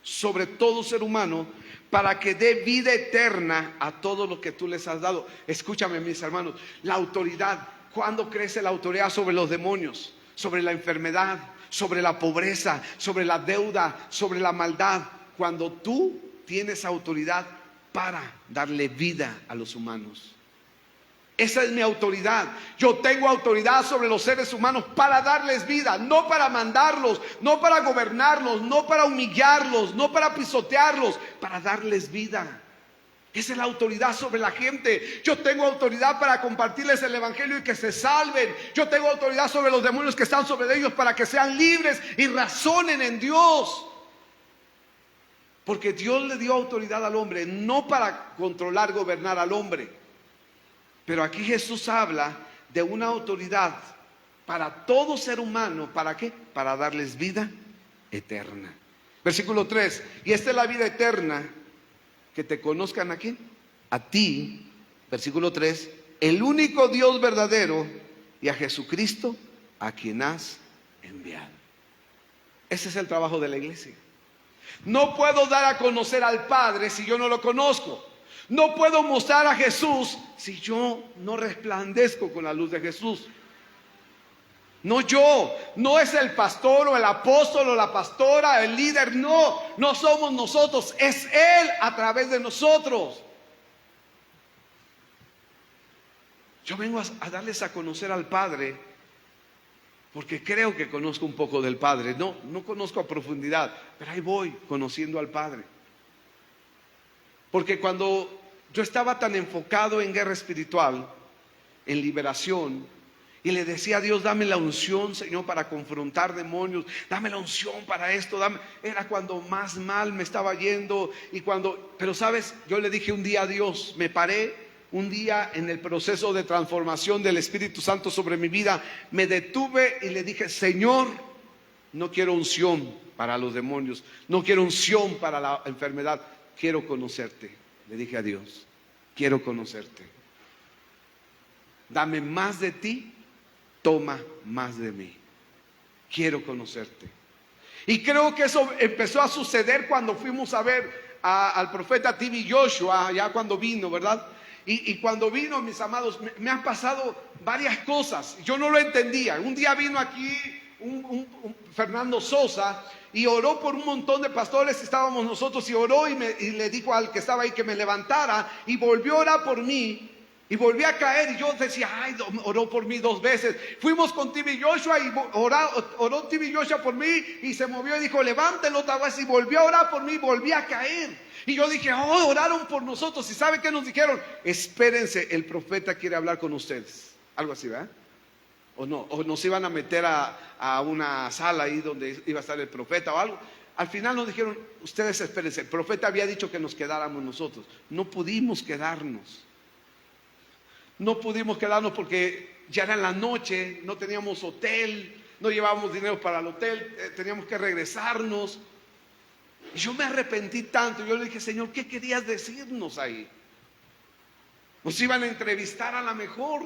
Speaker 1: sobre todo ser humano, para que dé vida eterna a todo lo que tú les has dado. Escúchame, mis hermanos, la autoridad. ¿Cuándo crece la autoridad sobre los demonios? Sobre la enfermedad, sobre la pobreza, sobre la deuda, sobre la maldad. Cuando tú tienes autoridad para darle vida a los humanos. Esa es mi autoridad. Yo tengo autoridad sobre los seres humanos para darles vida, no para mandarlos, no para gobernarlos, no para humillarlos, no para pisotearlos, para darles vida. Esa es la autoridad sobre la gente. Yo tengo autoridad para compartirles el evangelio y que se salven. Yo tengo autoridad sobre los demonios que están sobre ellos para que sean libres y razonen en Dios. Porque Dios le dio autoridad al hombre, no para controlar, gobernar al hombre. Pero aquí Jesús habla de una autoridad para todo ser humano. ¿Para qué? Para darles vida eterna. Versículo 3. Y esta es la vida eterna, que te conozcan, ¿a quién? A ti, versículo 3, el único Dios verdadero, y a Jesucristo, a quien has enviado. Ese es el trabajo de la iglesia. No puedo dar a conocer al Padre si yo no lo conozco. No puedo mostrar a Jesús si yo no resplandezco con la luz de Jesús. No yo, no es el pastor o el apóstol o la pastora, el líder, no somos nosotros, es Él a través de nosotros. Yo vengo a darles a conocer al Padre porque creo que conozco un poco del Padre. No conozco a profundidad, pero ahí voy conociendo al Padre. Porque cuando yo estaba tan enfocado en guerra espiritual, en liberación, y le decía a Dios, dame la unción, Señor, para confrontar demonios, dame la unción para esto, era cuando más mal me estaba yendo. Pero sabes, yo le dije un día a Dios, me paré un día en el proceso de transformación del Espíritu Santo sobre mi vida, me detuve y le dije, Señor, no quiero unción para los demonios, no quiero unción para la enfermedad, quiero conocerte. Le dije a Dios, quiero conocerte, dame más de ti, toma más de mí, quiero conocerte. Y creo que eso empezó a suceder cuando fuimos a ver al profeta T.B. Joshua, ya cuando vino, ¿verdad? Y cuando vino, mis amados, me han pasado varias cosas, yo no lo entendía. Un día vino aquí un Fernando Sosa y oró por un montón de pastores, estábamos nosotros, y oró y le dijo al que estaba ahí que me levantara, y volvió a orar por mí. Y volví a caer y yo decía, ay, oró por mí 2 veces. Fuimos con T.B. Joshua y oró T.B. Joshua por mí y se movió y dijo, levántelo otra vez, y volvió a orar por mí y volví a caer. Y yo dije, oraron por nosotros. ¿Y sabe qué nos dijeron? Espérense, el profeta quiere hablar con ustedes. Algo así, ¿verdad? O no, o nos iban a meter a una sala ahí donde iba a estar el profeta o algo. Al final nos dijeron, ustedes espérense, el profeta había dicho que nos quedáramos nosotros. No pudimos quedarnos. No pudimos quedarnos porque ya era en la noche, no teníamos hotel, no llevábamos dinero para el hotel, teníamos que regresarnos. Y yo me arrepentí tanto. Yo le dije, Señor, ¿qué querías decirnos ahí? Nos iban a entrevistar a lo mejor,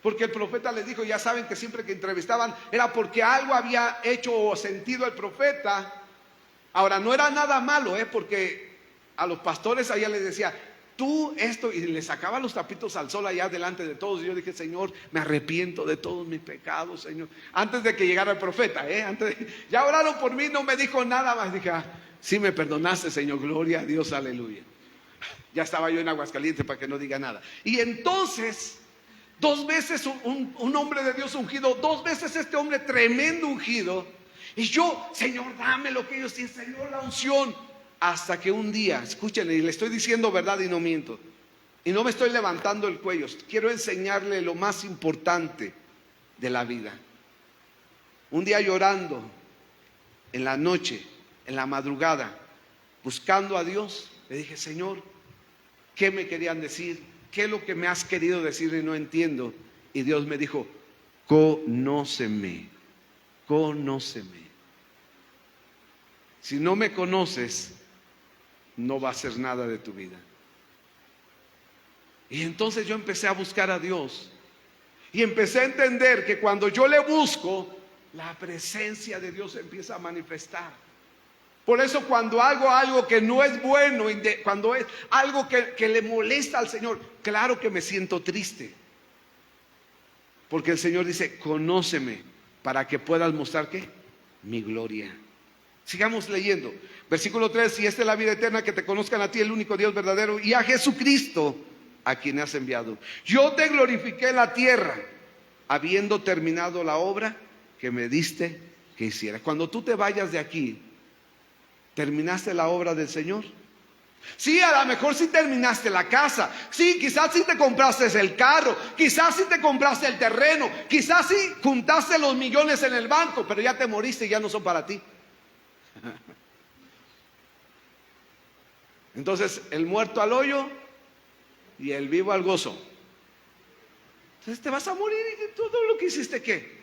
Speaker 1: porque el profeta les dijo, ya saben que siempre que entrevistaban era porque algo había hecho o sentido el profeta. Ahora, no era nada malo, porque a los pastores allá les decía, tú esto, y le sacaba los tapitos al sol allá delante de todos. Y yo dije, Señor, me arrepiento de todos mis pecados, Señor. Antes de que llegara el profeta, ya oraron por mí, no me dijo nada más. Dije, sí me perdonaste, Señor, gloria a Dios, aleluya. Ya estaba yo en Aguascalientes para que no diga nada. Y entonces, 2 veces un hombre de Dios ungido, 2 veces este hombre tremendo ungido. Y yo, Señor, dame lo que ellos tienen, Señor, la unción. Hasta que un día, escúchenle, y le estoy diciendo verdad y no miento, y no me estoy levantando el cuello, quiero enseñarle lo más importante de la vida. Un día llorando, en la noche, en la madrugada, buscando a Dios, le dije, Señor, ¿qué me querían decir? ¿Qué es lo que me has querido decir y no entiendo? Y Dios me dijo, conóceme, conóceme. Si no me conoces, no va a ser nada de tu vida. Y entonces yo empecé a buscar a Dios y empecé a entender que cuando yo le busco, la presencia de Dios empieza a manifestar. Por eso cuando hago algo que no es bueno, cuando es algo que le molesta al Señor, claro que me siento triste, porque el Señor dice, conóceme para que puedas mostrar ¿qué? Mi gloria. Sigamos leyendo. Versículo 3, y esta es la vida eterna, que te conozcan a ti, el único Dios verdadero, y a Jesucristo, a quien has enviado. Yo te glorifiqué en la tierra, habiendo terminado la obra que me diste que hiciera. Cuando tú te vayas de aquí, ¿terminaste la obra del Señor? Sí, a lo mejor sí terminaste la casa. Sí, quizás sí te compraste el carro. Quizás sí te compraste el terreno. Quizás sí juntaste los millones en el banco, pero ya te moriste y ya no son para ti. Entonces, el muerto al hoyo y el vivo al gozo. Entonces te vas a morir y todo lo que hiciste, ¿qué?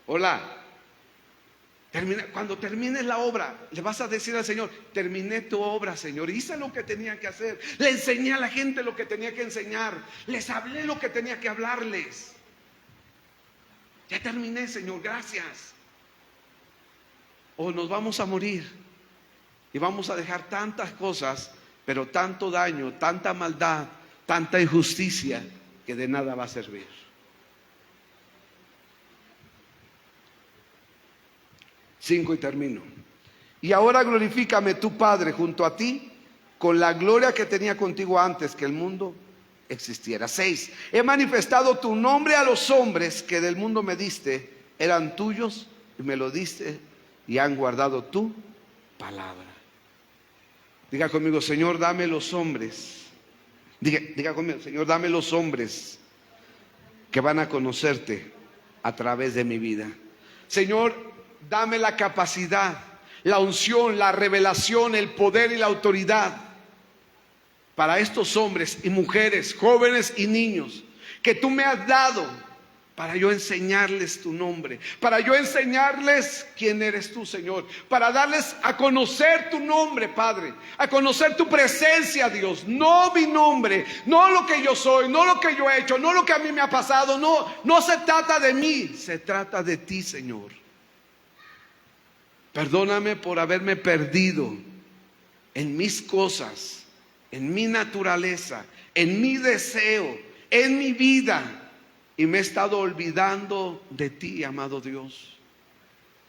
Speaker 1: Hola. Cuando termines la obra, le vas a decir al Señor: terminé tu obra, Señor, hice lo que tenía que hacer, le enseñé a la gente lo que tenía que enseñar, les hablé lo que tenía que hablarles. Ya terminé, Señor, gracias. O nos vamos a morir y vamos a dejar tantas cosas, pero tanto daño, tanta maldad, tanta injusticia, que de nada va a servir. 5 y termino. Y ahora glorifícame tu Padre junto a ti con la gloria que tenía contigo antes que el mundo existiera. 6. He manifestado tu nombre a los hombres que del mundo me diste, eran tuyos y me lo diste y han guardado tu palabra. Diga conmigo: Señor, dame los hombres. Diga conmigo: Señor, dame los hombres que van a conocerte a través de mi vida. Señor, dame la capacidad, la unción, la revelación, el poder y la autoridad para estos hombres y mujeres, jóvenes y niños, que tú me has dado para yo enseñarles tu nombre, para yo enseñarles quién eres tú, Señor, para darles a conocer tu nombre, Padre, a conocer tu presencia, Dios, no mi nombre, no lo que yo soy, no lo que yo he hecho, no lo que a mí me ha pasado, no se trata de mí, se trata de ti, Señor. Perdóname por haberme perdido en mis cosas, en mi naturaleza, en mi deseo, en mi vida, y me he estado olvidando de ti, amado Dios.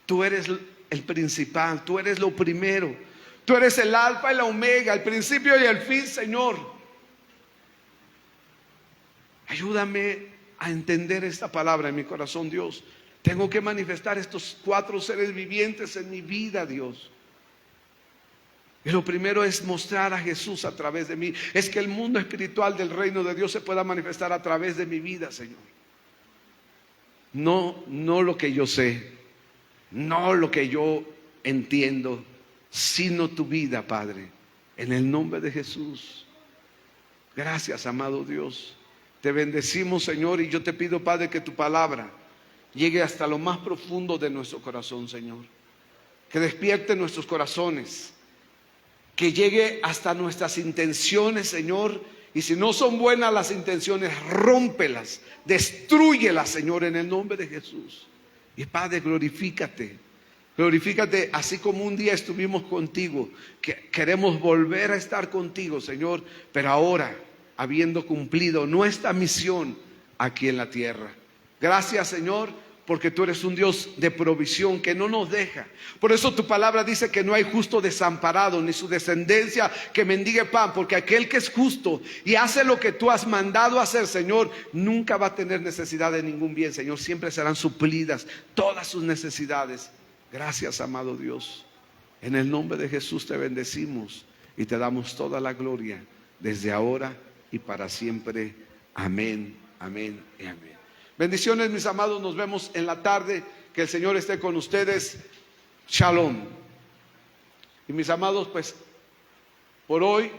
Speaker 1: Tú eres el principal, tú eres lo primero, tú eres el alfa y la omega, el principio y el fin, Señor. Ayúdame a entender esta palabra en mi corazón, Dios. Tengo que manifestar estos 4 seres vivientes en mi vida, Dios. Y lo primero es mostrar a Jesús a través de mí. Es que el mundo espiritual del reino de Dios se pueda manifestar a través de mi vida, Señor. No lo que yo sé, no lo que yo entiendo, sino tu vida, Padre, en el nombre de Jesús. Gracias, amado Dios. Te bendecimos, Señor, y yo te pido, Padre, que tu palabra llegue hasta lo más profundo de nuestro corazón, Señor. Que despierte nuestros corazones, que llegue hasta nuestras intenciones, Señor. Y si no son buenas las intenciones, rómpelas, destrúyelas, Señor, en el nombre de Jesús. Y Padre, glorifícate, glorifícate, así como un día estuvimos contigo, que queremos volver a estar contigo, Señor, pero ahora habiendo cumplido nuestra misión aquí en la tierra. Gracias, Señor, porque tú eres un Dios de provisión que no nos deja. Por eso tu palabra dice que no hay justo desamparado, ni su descendencia que mendigue pan, porque aquel que es justo y hace lo que tú has mandado hacer, Señor, nunca va a tener necesidad de ningún bien, Señor. Siempre serán suplidas todas sus necesidades. Gracias, amado Dios. En el nombre de Jesús te bendecimos y te damos toda la gloria desde ahora y para siempre. Amén, amén y amén. Bendiciones, mis amados, nos vemos en la tarde. Que el Señor esté con ustedes. Shalom. Y mis amados, pues por hoy